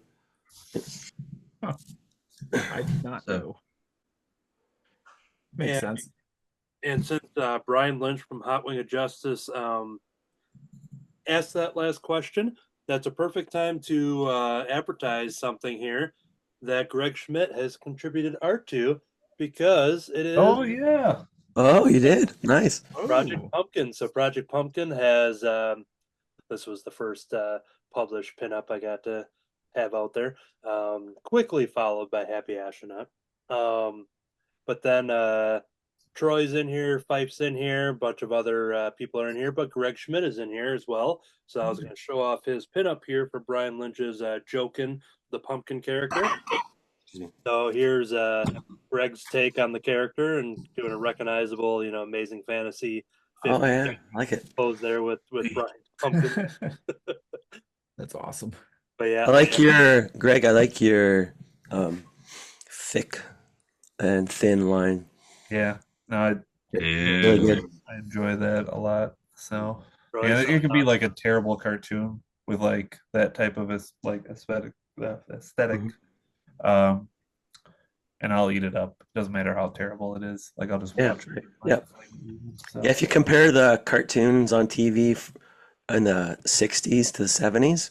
I did not know. Makes sense. And since Brian Lynch from Hot Wing of Justice asked that last question, that's a perfect time to advertise something here that Greg Schmidt has contributed art to, because it is. Oh yeah. Oh, you did? Nice. Project Pumpkin. So Project Pumpkin has this was the first published pinup I got to have out there. Quickly followed by Happy Astronaut. But then Troy's in here, Fife's in here, a bunch of other people are in here, but Greg Schmidt is in here as well. So I was going to show off his pinup here for Brian Lynch's Jokin, the pumpkin character. So here's Greg's take on the character and doing a recognizable, amazing fantasy. Oh yeah, I like it. Pose there with Brian Pumpkin. That's awesome. But yeah, I like your Greg. I like your thick and thin line. Yeah. No, Really good. I enjoy that a lot. So Really yeah, it could be sometimes. like a terrible cartoon with like that type of aesthetic. And I'll eat it up. Doesn't matter how terrible it is. Like I'll just Yeah, watch it. yeah. So, Yeah, if you compare the cartoons on TV in the 60s to the 70s,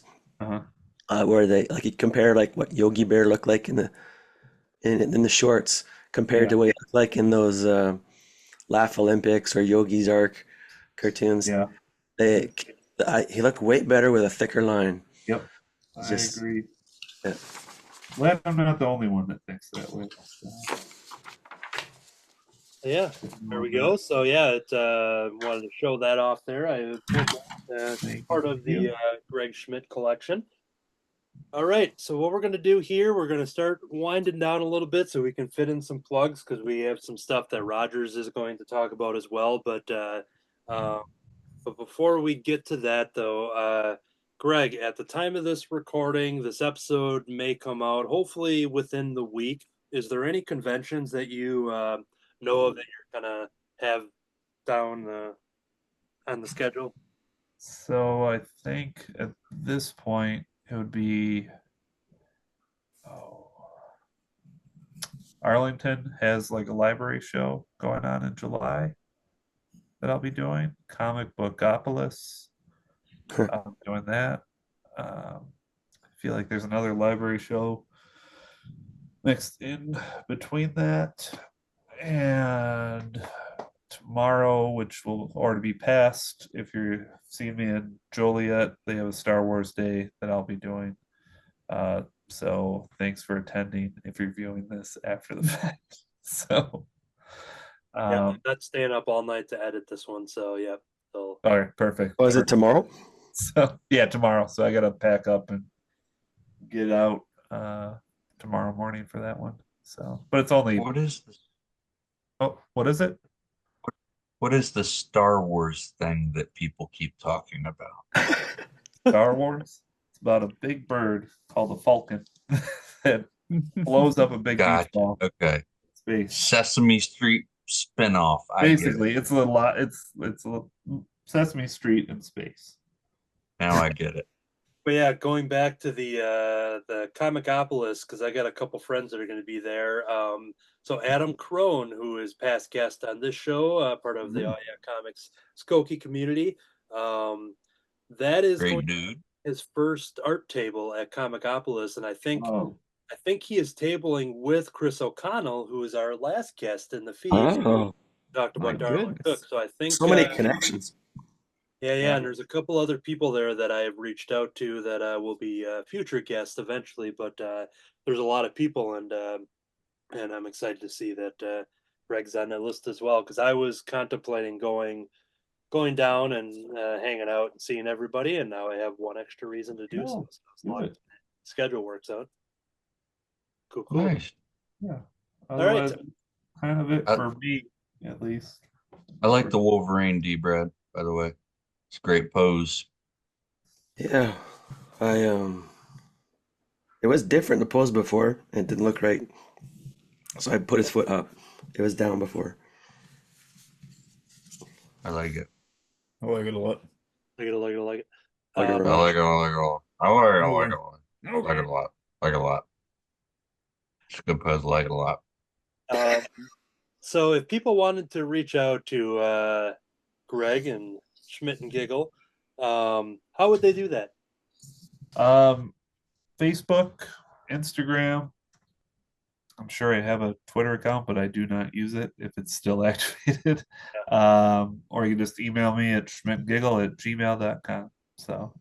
where they like you compare like what Yogi Bear looked like in the shorts compared to what he looked like in those Laugh Olympics or Yogi's Ark cartoons. Yeah. He looked way better with a thicker line. Yep. I agree. Yeah. Glad I'm not the only one that thinks that way. So. Yeah, there we go. So yeah, wanted to show that off there. I part of the Greg Schmidt collection. All right, so what we're going to do here, we're going to start winding down a little bit so we can fit in some plugs, because we have some stuff that Rodgers is going to talk about as well. But before we get to that, though, Greg, at the time of this recording, this episode may come out hopefully within the week. Is there any conventions that you know of that you're going to have down on the schedule? So I think at this point it would be Arlington has like a library show going on in July that I'll be doing. Comic Bookopolis. I'm doing that. I feel like there's another library show mixed in between that. And tomorrow, which will already be past, if you're seeing me in Joliet, they have a Star Wars Day that I'll be doing. So thanks for attending if you're viewing this after the fact. So yeah, I'm not staying up all night to edit this one, so yeah. All right, perfect. Was it tomorrow? So yeah, tomorrow. So I gotta pack up and get out tomorrow morning for that one. So, but it's only What is this? Oh, what is it? What is the Star Wars thing that people keep talking about? Star Wars? It's about a big bird called a falcon that blows up a big Gotcha. beach ball. Okay. Space. Sesame Street spinoff. Basically, it's a lot. It's a Sesame Street in space. Now I get it. But yeah, going back to the Comicopolis, because I got a couple friends that are going to be there. So Adam Crone, who is past guest on this show, part of the Comics Skokie community, that is Great dude. His first art table at Comicopolis, and I think he is tabling with Chris O'Connell, who is our last guest in the feed. Talked about Darwin Cook, so I think so many connections. Yeah, and there's a couple other people there that I have reached out to that will be future guests eventually. But there's a lot of people, and I'm excited to see that Greg's on that list as well, because I was contemplating going down and hanging out and seeing everybody, and now I have one extra reason to do so. So it's a lot. schedule works out. Cool. Nice. Yeah. All right. Otherwise, kind of it for me, at least. I like the Wolverine D-Brad, by the way. It's a great pose. Yeah, it was different to pose before. It didn't look right, so I put his foot up. It was down before. I like it. I like it a lot. Like it. Like a I like it. I like it. I like it. I like it. I like it. I like it a lot. Like it a lot. It's a good pose. I like it a lot. So if people wanted to reach out to Greg and Schmidt and Giggle, how would they do that? Facebook, Instagram. I'm sure I have a Twitter account, but I do not use it if it's still activated. Or you can just email me at schmidtgiggle@gmail.com. So,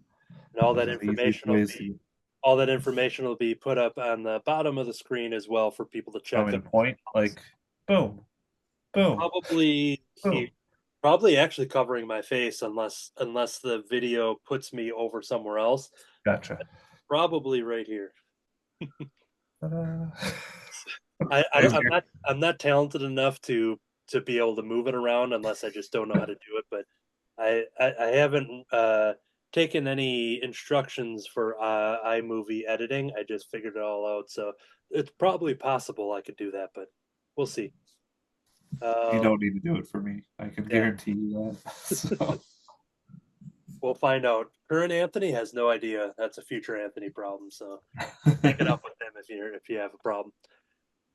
And all that those are the easiest information ways to- all that information will be put up on the bottom of the screen as well for people to check I'm in out. point, like, boom, boom. Probably boom. probably actually covering my face unless the video puts me over somewhere else. Gotcha. Probably right here. Ta-da. I'm not talented enough to be able to move it around unless I just don't know how to do it. But I haven't taken any instructions for iMovie editing. I just figured it all out. So it's probably possible I could do that, but we'll see. You don't need to do it for me. I can guarantee you that. So. We'll find out. Current Anthony has no idea. That's a future Anthony problem. So take it up with him if you have a problem.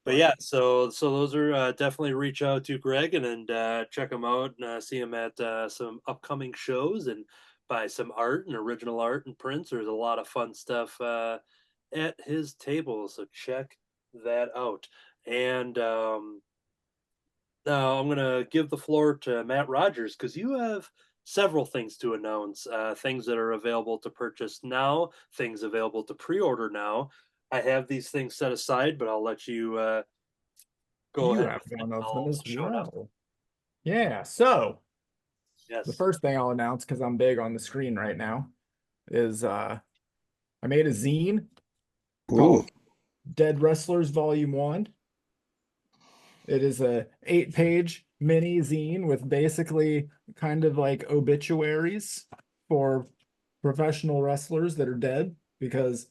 But yeah, so those are definitely reach out to Greg and check him out and see him at some upcoming shows and buy some art and original art and prints. There's a lot of fun stuff at his table, so check that out. And now I'm gonna give the floor to Matt Rodgers because you have several things to announce, things that are available to purchase now, things available to pre-order now. I have these things set aside, but I'll let you go You ahead. have with one it. of I'll them as show it up. well. Yeah, so Yes. the first thing I'll announce, because I'm big on the screen right now, is I made a zine called Dead Wrestlers Volume 1. It is a 8-page mini zine with basically kind of like obituaries for professional wrestlers that are dead. Because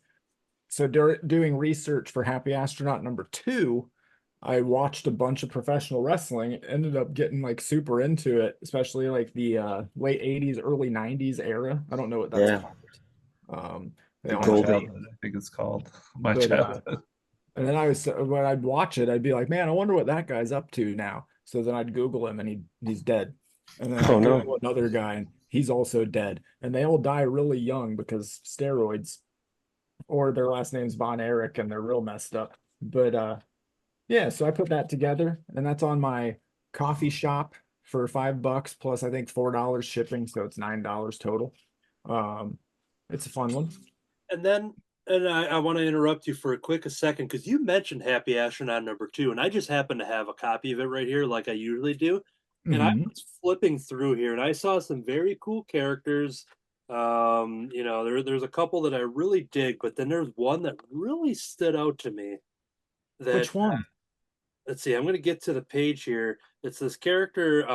doing research for Happy Astronaut number 2, I watched a bunch of professional wrestling, ended up getting like super into it, especially like the late 80s, early 90s era. I don't know what that's called. My childhood, I think it's called. My childhood. And then when I'd watch it, I'd be like, man, I wonder what that guy's up to now. So then I'd Google him and he's dead. And then I'd Google another guy and he's also dead. And they all die really young because steroids, or their last name's Von Erich and they're real messed up. But yeah, so I put that together and that's on my coffee shop for $5 plus I think $4 shipping. So it's $9 total. It's a fun one. And I want to interrupt you for a second because you mentioned Happy Astronaut number 2, and I just happen to have a copy of it right here, like I usually do. And I was flipping through here, and I saw some very cool characters. There's a couple that I really dig, but then there's one that really stood out to me. Which one? Let's see. I'm going to get to the page here. It's this character.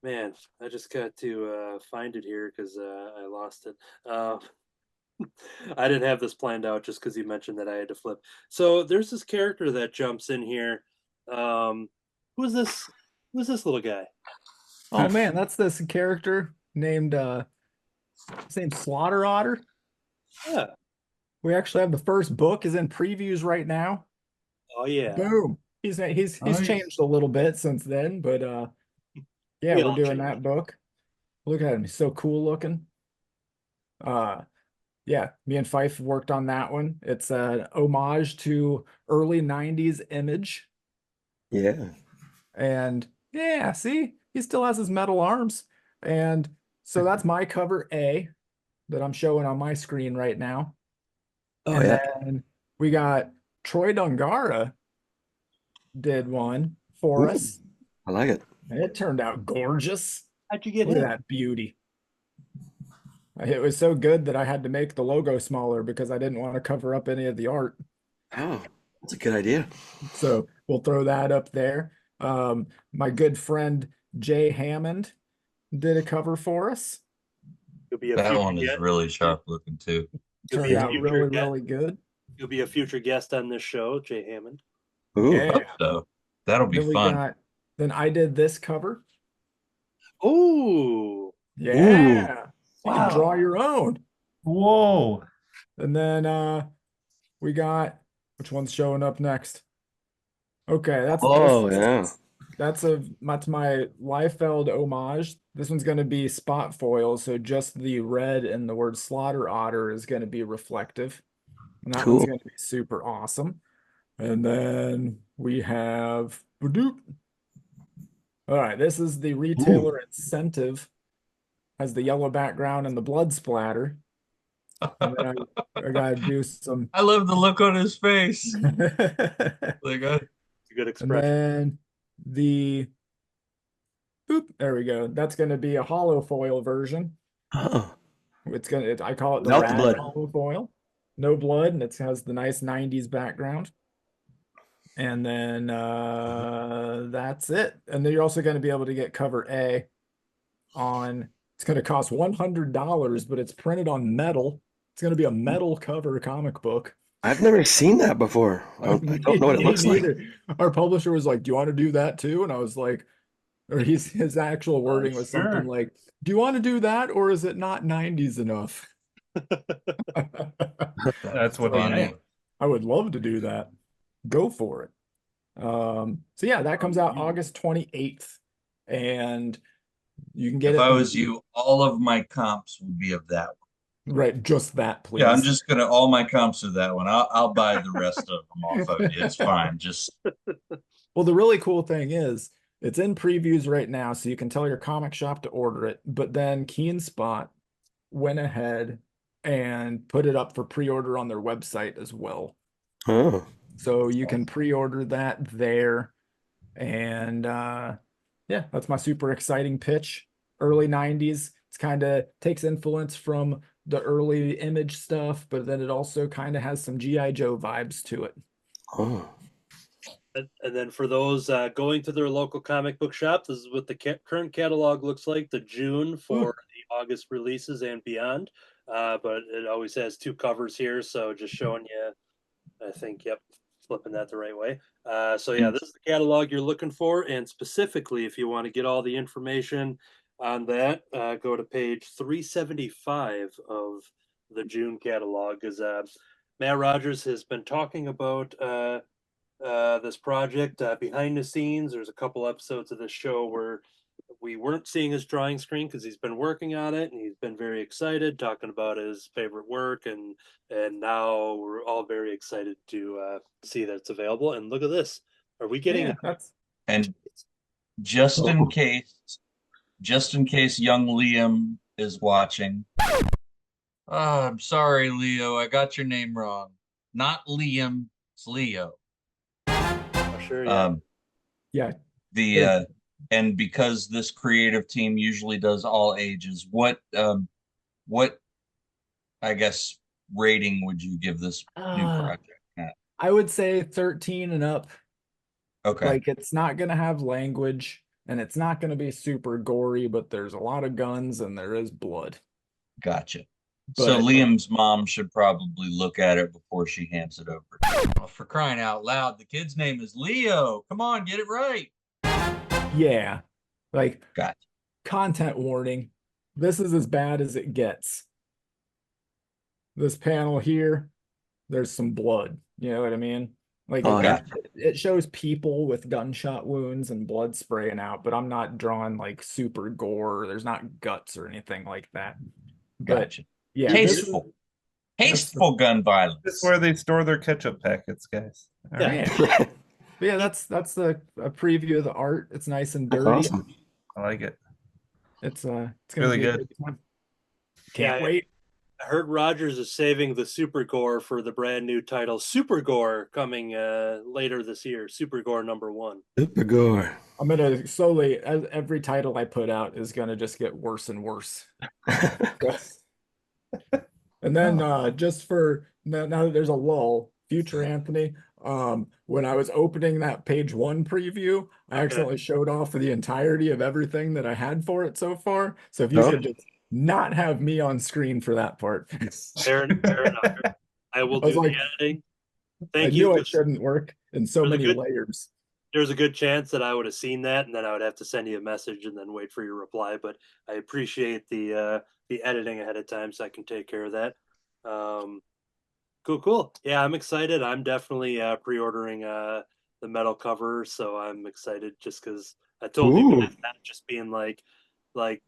Man, I just got to find it here because I lost it. I didn't have this planned out just because you mentioned that I had to flip. So there's this character that jumps in here. Who's this? Who's this little guy? Oh man, that's this character named his name's Slaughter Otter. Yeah. We actually have the first book is in previews right now. Oh yeah. Boom. He's changed a little bit since then, but yeah, we're doing that book. Look at him, he's so cool looking. Yeah, me and Fife worked on that one. It's an homage to early 90s Image. Yeah. And yeah, see, he still has his metal arms. And so that's my cover A that I'm showing on my screen right now. Oh, and yeah. then we got Troy Dongarra did one for us. I like it. And it turned out gorgeous. How'd you get Look him? at that beauty. It was so good that I had to make the logo smaller because I didn't want to cover up any of the art. Oh, that's a good idea. So we'll throw that up there. My good friend Jay Hammond did a cover for us. You'll be a That future one is guest. really sharp looking too. You'll Turned be a out future really, guest. really good. You'll be a future guest on this show, Jay Hammond. Ooh. Yeah. So that'll be Then we fun. then I did this cover. Ooh. Yeah. You can Wow. draw your own. Whoa. And then we got, which one's showing up next? Okay, that's Oh, yeah. that's my Liefeld homage. This one's going to be spot foil, so just the red and the word Slaughter Otter is going to be reflective. And that one's Cool. going to be super awesome. And then we have Badoop. All right, this is the retailer incentive. Has the yellow background and the blood splatter. And then I gotta do some. I love the look on his face. And Like, It's a good expression. then the boop, there we go. That's gonna be a hollow foil version. Oh, I call it the Without the rad blood. hollow foil. No blood, and it has the nice 90s background. And then that's it. And then you're also going to be able to get cover A on, it's going to cost $100, but it's printed on metal. It's going to be a metal cover comic book. I've never seen that before. I don't know what it Me looks like. neither. Our publisher was like, "Do you want to do that too?" And I was like, or his actual wording was sure. something like, "Do you want to do that, or is it not 90s enough?" That's what So I funny. need. I would love to do that. Go for it. So yeah, that comes out August 28th, and you can get if it. I was you, all of my comps would be of that one. Right, just that, please. Yeah, I'm just gonna all my comps are that one. I'll buy the rest of them off of you. It's fine. Just Well, the really cool thing is it's in previews right now, so you can tell your comic shop to order it. But then Key and Spot went ahead and put it up for pre-order on their website as well. Oh, So you can pre-order that there. And yeah, that's my super exciting pitch. Early 90s. It's kind of takes influence from the early Image stuff, but then it also kind of has some G.I. Joe vibes to it. oh. And then for those going to their local comic book shop, this is what the current catalog looks like, the June for the August releases and beyond. But it always has two covers here, so just showing you, I think, yep, flipping that the right way. So yeah, this is the catalog you're looking for, and specifically, if you want to get all the information on that, go to page 375 of the June catalog, because Matt Rodgers has been talking about this project behind the scenes. There's a couple episodes of this show where we weren't seeing his drawing screen because he's been working on it, and he's been very excited, talking about his favorite work, and now we're all very excited to see that it's available. And look at this. Are we getting and just in case young Liam is watching. I'm sorry, Leo. I got your name wrong. Not Liam, it's Leo. sure, yeah. Yeah. And because this creative team usually does all ages, what I guess rating would you give this new project at? I would say 13 and up. Okay. Like, it's not going to have language, and it's not going to be super gory, but there's a lot of guns and there is blood. Gotcha. But so Liam's mom should probably look at it before she hands it over. Oh, for crying out loud, the kid's name is Leo. Come on, get it right. yeah, like, Gotcha. Content warning. This is as bad as it gets. This panel here, there's some blood. You know what I mean? Like, it shows people with gunshot wounds and blood spraying out, but I'm not drawing like super gore. There's not guts or anything like that. Gotcha. But yeah, Tasteful gun violence. This is where they store their ketchup packets, guys. All right. But yeah, that's a preview of the art. It's nice and dirty. Awesome. I like it. It's gonna really be a good. one. Can't wait. I heard Rodgers is saving the Super Gore for the brand new title, Super Gore, coming later this year. Super Gore #1. Super Gore. I'm gonna slowly, as every title I put out is gonna just get worse and worse. And then just for now that there's a lull, future Anthony, when I was opening that page 1 preview, I accidentally showed off for the entirety of everything that I had for it so far. So if you could just not have me on screen for that part. Fair enough. I will do the editing. Thank you. I knew it shouldn't work in so many layers. There's a good chance that I would have seen that, and then I would have to send you a message and then wait for your reply. But I appreciate the editing ahead of time, so I can take care of that. Cool. Yeah, I'm excited. I'm definitely pre-ordering the metal cover, so I'm excited just because I told you guys not just being like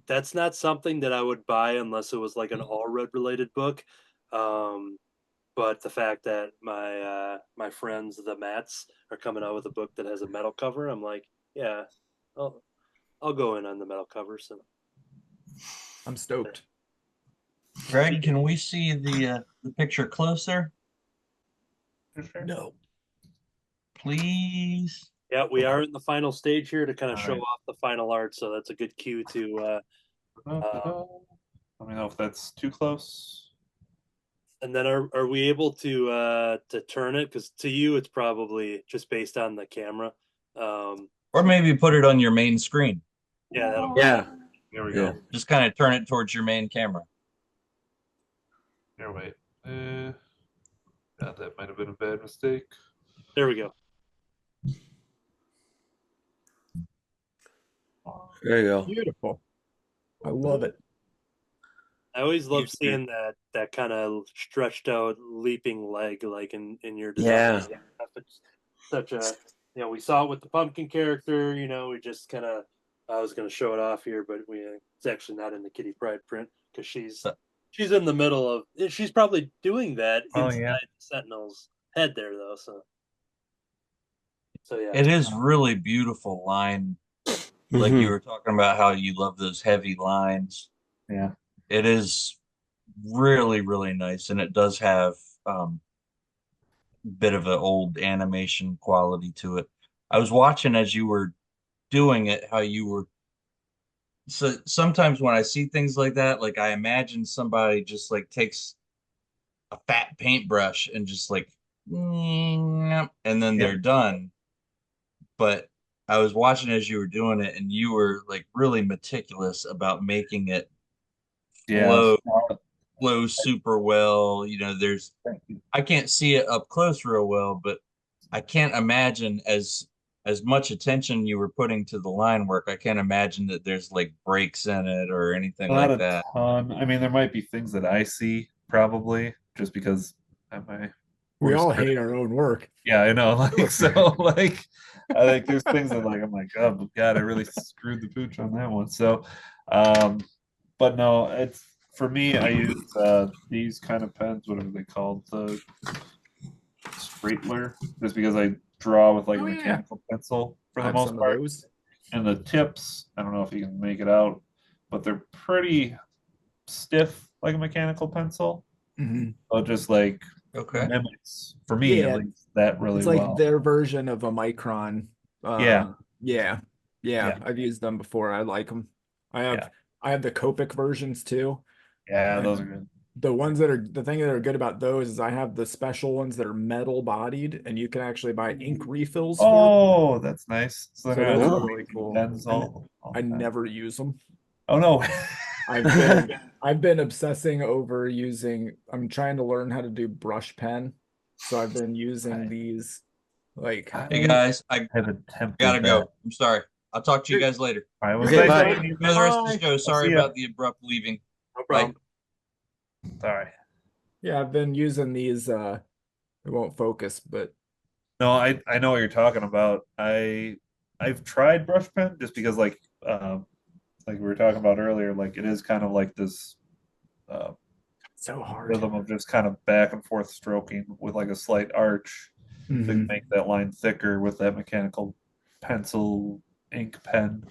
that's not something that I would buy unless it was like an all red related book. But the fact that my friends, the Matts, are coming out with a book that has a metal cover, I'm like, yeah, I'll go in on the metal cover. So I'm stoked. Greg, can we see the picture closer? No. Please. Yeah, we are in the final stage here to kind of show off the final art, so that's a good cue to. Let me know if that's too close. And then are we able to turn it? Because to you, it's probably just based on the camera. Or maybe put it on your main screen. Yeah. There we go. Just kind of turn it towards your main camera. Here, wait. God, that might have been a bad mistake. There we go. There you go. Beautiful. I love it. I always love seeing that kind of stretched out leaping leg like in your design. Yeah. It's such a we saw it with the pumpkin character, we just kind of I was going to show it off here, but it's actually not in the Kitty Pryde print because she's in the middle of she's probably doing that inside the Sentinel's head there though, so yeah. It is really beautiful line. Like you were talking about how you love those heavy lines. Yeah. It is really, really nice. And it does have a bit of an old animation quality to it. I was watching as you were doing it, how you were. So sometimes when I see things like that, like I imagine somebody just like takes a fat paintbrush and just like, and then they're done. But I was watching as you were doing it, and you were like really meticulous about making it flow super well. I can't see it up close real well, but I can't imagine as much attention you were putting to the line work. I can't imagine that there's like breaks in it or anything Not like that. Ton. I mean, there might be things that I see probably just because we all hate our own work. Yeah, I know. Like so, like I think there's things that like I'm like, oh God, I really screwed the pooch on that one. So, but no, it's for me. I use these kind of pens, whatever they called, the Straightler, just because I draw with like a mechanical pencil for the most part. And the tips, I don't know if you can make it out, but they're pretty stiff, like a mechanical pencil. So just like mimics for me at least that really well. It's like their version of a micron. Yeah. I've used them before. I like them. I have the Copic versions too. Yeah, those are good. The ones that are good about those is I have the special ones that are metal bodied, and you can actually buy ink refills. Oh, that's nice. So that's really cool. I never use them. Oh no. I've been obsessing over I'm trying to learn how to do brush pen. So I've been using these hey guys, I gotta go. I'm sorry. I'll talk to you guys later. All right, bye. For the rest of the show. Sorry about the abrupt leaving. No problem. Sorry. Yeah, I've been using these it won't focus, but no, I know what you're talking about. I've tried brush pen just because like we were talking about earlier, like it is kind of like this so hard rhythm of just kind of back and forth stroking with like a slight arch to make that line thicker with that mechanical pencil ink pen.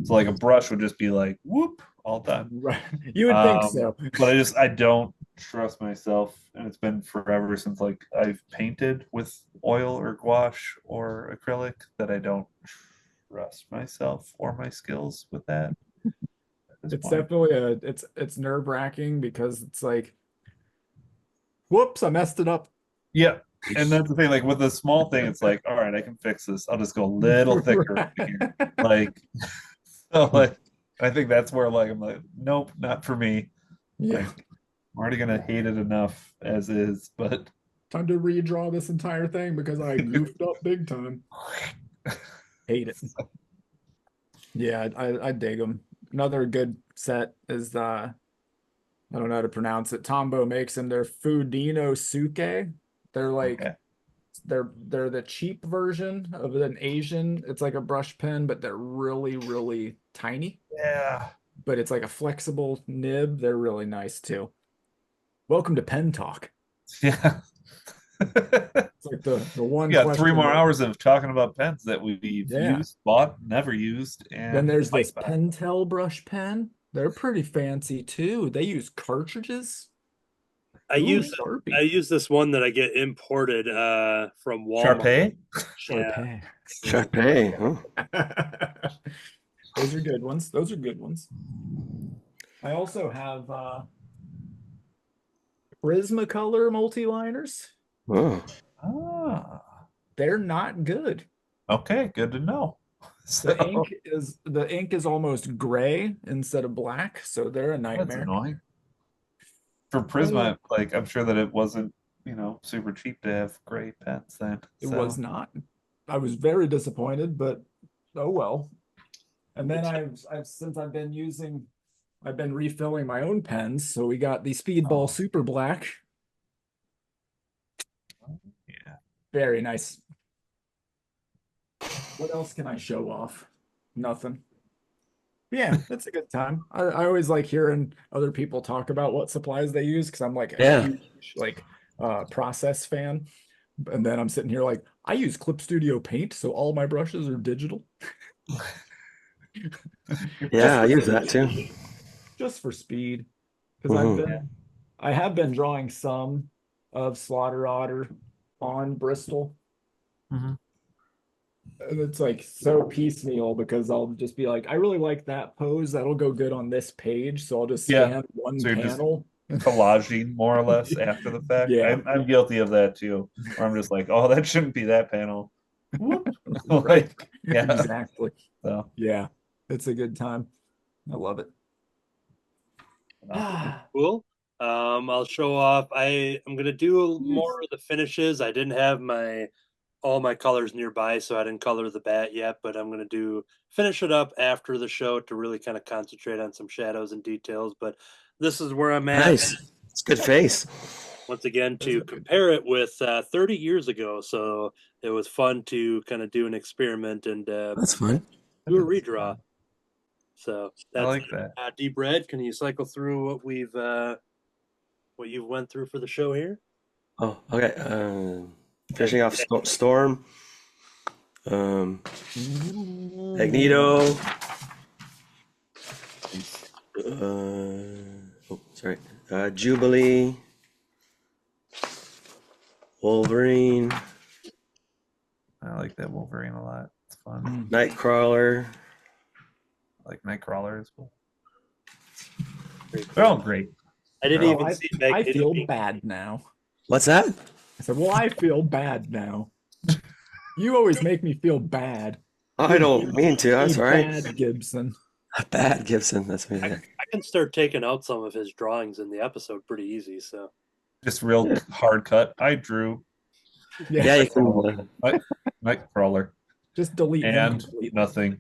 So like a brush would just be like whoop all done. Right. You would think so. But I don't trust myself, and it's been forever since like I've painted with oil or gouache or acrylic that I don't trust myself or my skills with that. It's definitely it's nerve-wracking because it's like Whoops, I messed it up. Yeah. And that's the thing, like with the small thing, it's like, all right, I can fix this. I'll just go a little thicker over here. Like, so like I think that's where like I'm like, nope, not for me. Yeah. Like I'm already gonna hate it enough as is, but Time to redraw this entire thing because I goofed up big time. Hate it. Yeah, I dig them. Another good set is I don't know how to pronounce it. Tombo makes them. They're Fudino Suke. They're like okay. they're the cheap version of an Asian. It's like a brush pen, but they're really, really tiny. Yeah. But it's like a flexible nib. They're really nice too. Welcome to Pen Talk. Yeah. It's like the one We got 3 question more that- hours of talking about pens that we've Yeah. used, bought, never used, and Then there's this like that. Pentel brush pen. They're pretty fancy too. They use cartridges. I Ooh, use Sharpie. this one that I get imported from Walmart. Sharpay? Sharpay. Sharpay. Oh. Those are good ones. Those are good ones. I also have Prismacolor multi-liners. Oh. Ah. They're not good. Okay, good to know. The So ink is almost gray instead of black, so they're a that's nightmare. annoying. For Prisma, like I'm sure that it wasn't, super cheap to have gray pens then. It So was not. I was very disappointed, but oh well. And then I've been refilling my own pens, so we got the Speedball Oh. Super Black. yeah. Very nice. What else can I show off? Nothing. Yeah, it's a good time. I always like hearing other people talk about what supplies they use because I'm like a Yeah. huge process fan. And then I'm sitting here like, I use Clip Studio Paint, so all my brushes are digital. Yeah, I use that too. Just for speed. Because Mhm. I have been drawing some of Slaughter Otter on Bristol. Mhm. And it's like so piecemeal because I'll just be like, I really like that pose. That'll go good on this page. So I'll just Yeah. scan one So you're just panel. Collaging more or less after the fact. Yeah. I'm guilty of that too. Where I'm just like, oh, that shouldn't be that panel. Whoop. Right. Like, yeah. Exactly. So Yeah. It's a good time. I love it. Cool. I'll show off. I'm gonna do more of the finishes. I didn't have all my colors nearby, so I didn't color the bat yet, but I'm gonna finish it up after the show to really kind of concentrate on some shadows and details. But this is where I'm at. Nice. It's a good face. Once again to compare it with 30 years ago. So it was fun to kind of do an experiment and That's fun. do a redraw. So I that's like that. Deep Red. Can you cycle through what you went through for the show here? Oh, okay. Finishing off Storm. Magneto. Sorry. Jubilee. Wolverine. I like that Wolverine a lot. It's fun. Nightcrawler. I like Nightcrawler as well. They're all great. I didn't even I see Magneto feel being- bad now. What's that? I said, well, I feel bad now. You always make me feel bad. I don't mean to. That's Be all right. Bad Gibson. Bad Gibson. That's me. I can start taking out some of his drawings in the episode pretty easy. So Just real hard cut. I drew Yeah, you can. Nightcrawler Just delete them and completely. nothing.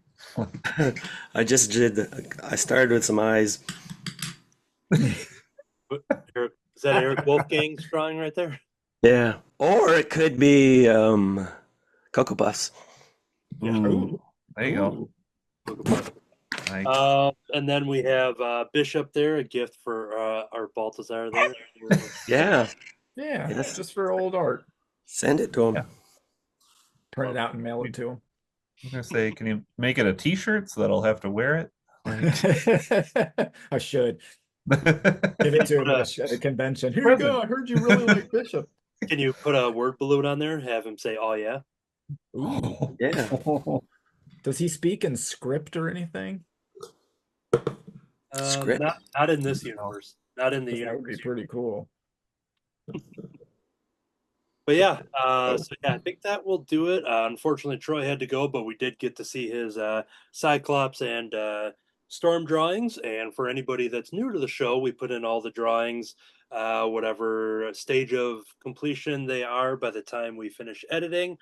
I just did. I started with some eyes. is that Eric Wolfgang's drawing right there? Yeah, or it could be Cocoa Puffs. Ooh, there you go. Ooh. Nice. And then we have Bishop there, a gift for our Baltazar there. Yeah, Yeah, Yes. just for old art. send it to him. Yeah. Print it out and mail it to him. I was gonna say, can you make it a T-shirt so that I'll have to wear it? Like, I should give it to him at a convention. Here you go. I heard you really like Bishop. Can you put a word balloon on there? Have him say, "Oh yeah." Ooh. Yeah. Does he speak in script or anything? Script. Not in this universe. Not in the That would be universe. pretty cool. But yeah, I think that will do it. Unfortunately, Troy had to go, but we did get to see his Cyclops and Storm drawings. And for anybody that's new to the show, we put in all the drawings, whatever stage of completion they are by the time we finish editing.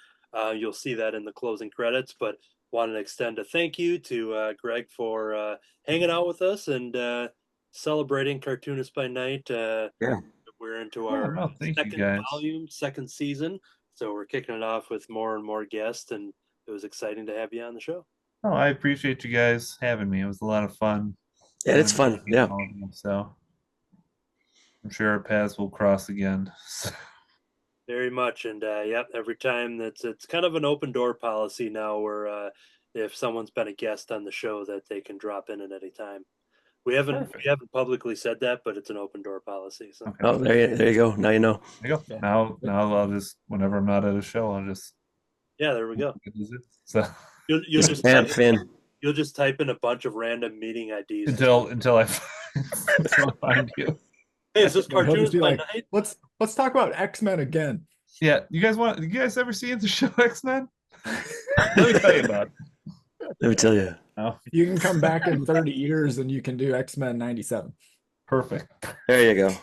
You'll see that in the closing credits. But wanted to extend a thank you to Greg for hanging out with us and celebrating Cartoonist by Night. Yeah. We're into our thank you, second guys. volume, second season. So we're kicking it off with more and more guests, and it was exciting to have you on the show. Oh, I appreciate you guys having me. It was a lot of fun. Yeah, it's fun. Yeah. So I'm sure our paths will cross again. Very much, and yep, every time it's kind of an open door policy now, where if someone's been a guest on the show, that they can drop in at any time. We haven't publicly said that, but it's an open door policy. So Okay. Oh, there you go. Now you know. There you go. Now I'll just, whenever I'm not at a show, I'll just. Yeah, there we go. So You'll just you'll just type in a bunch of random meeting IDs until I find you. Hey, is this Cartoonist by like, Night? Let's talk about X-Men again. Yeah, you guys ever seen the show X-Men? Let me tell you about it. Let me tell you. Oh, You can come back in 30 years and you can do X-Men 97. perfect. There you go.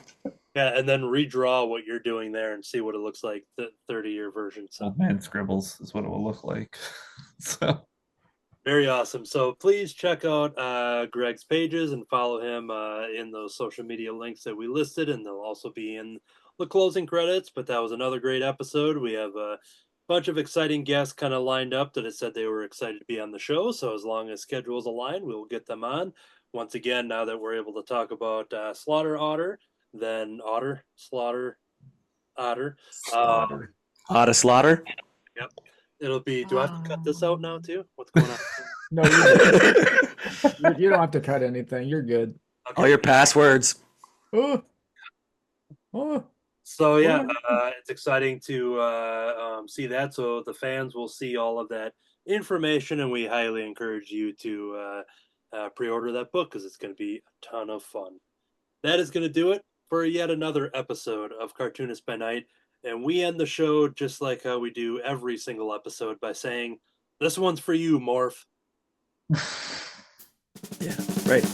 Yeah, and then redraw what you're doing there and see what it looks like, the 30-year version. So Old man scribbles is what it will look like. So very awesome. So please check out Greg's pages and follow him in those social media links that we listed, and they'll also be in the closing credits. But that was another great episode. We have a bunch of exciting guests kind of lined up that have said they were excited to be on the show. So as long as schedules align, we will get them on. Once again, now that we're able to talk about Slaughter Otter, then Slaughter Otter. Otter slaughter. Yep. It'll be, do I have to cut this out now too? What's going on? No, you don't have to cut anything. You're good. Okay. All your passwords. Oh. So yeah, it's exciting to see that. So the fans will see all of that information, and we highly encourage you to pre-order that book because it's going to be a ton of fun. That is going to do it for yet another episode of Cartoonist by Night, and we end the show just like how we do every single episode by saying, "This one's for you, Morph." Yeah, right.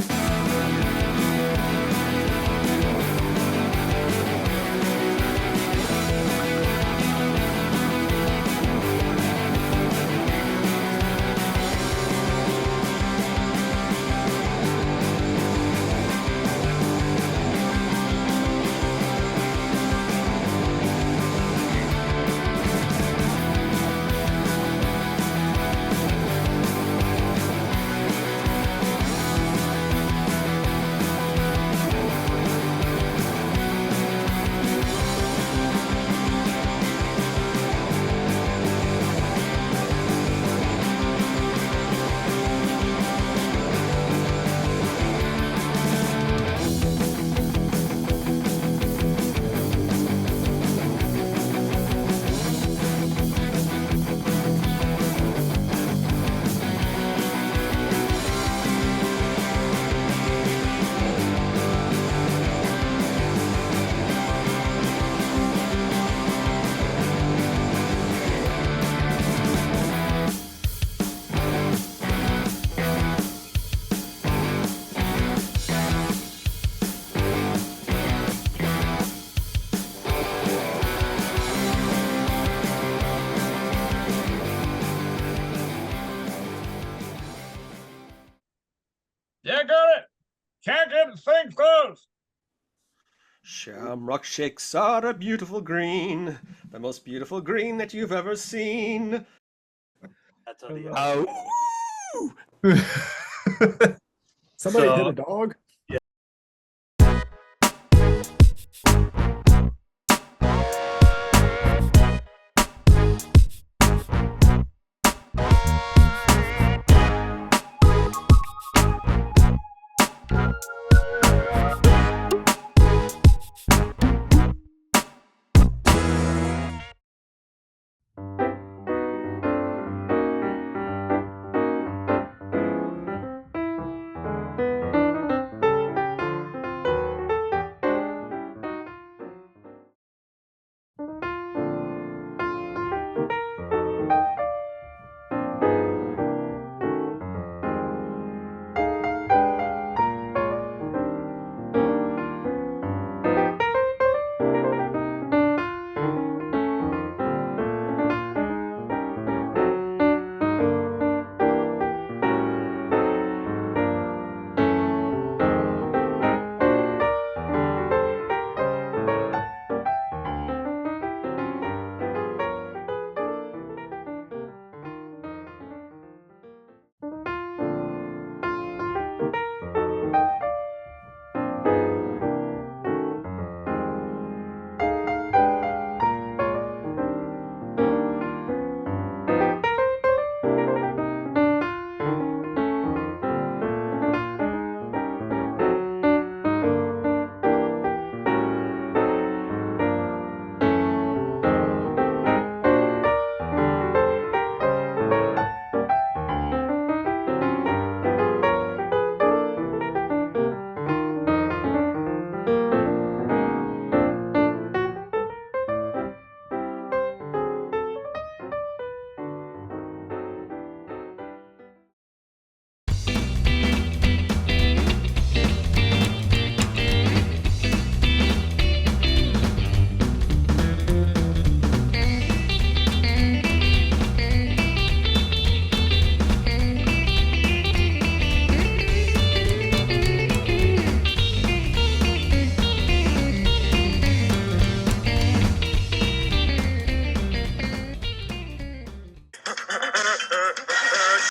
Yeah, got it. Can't get the thing closed. Shamrock shakes are a beautiful green, the most beautiful green that you've ever seen. That's how the Somebody So- hit a dog?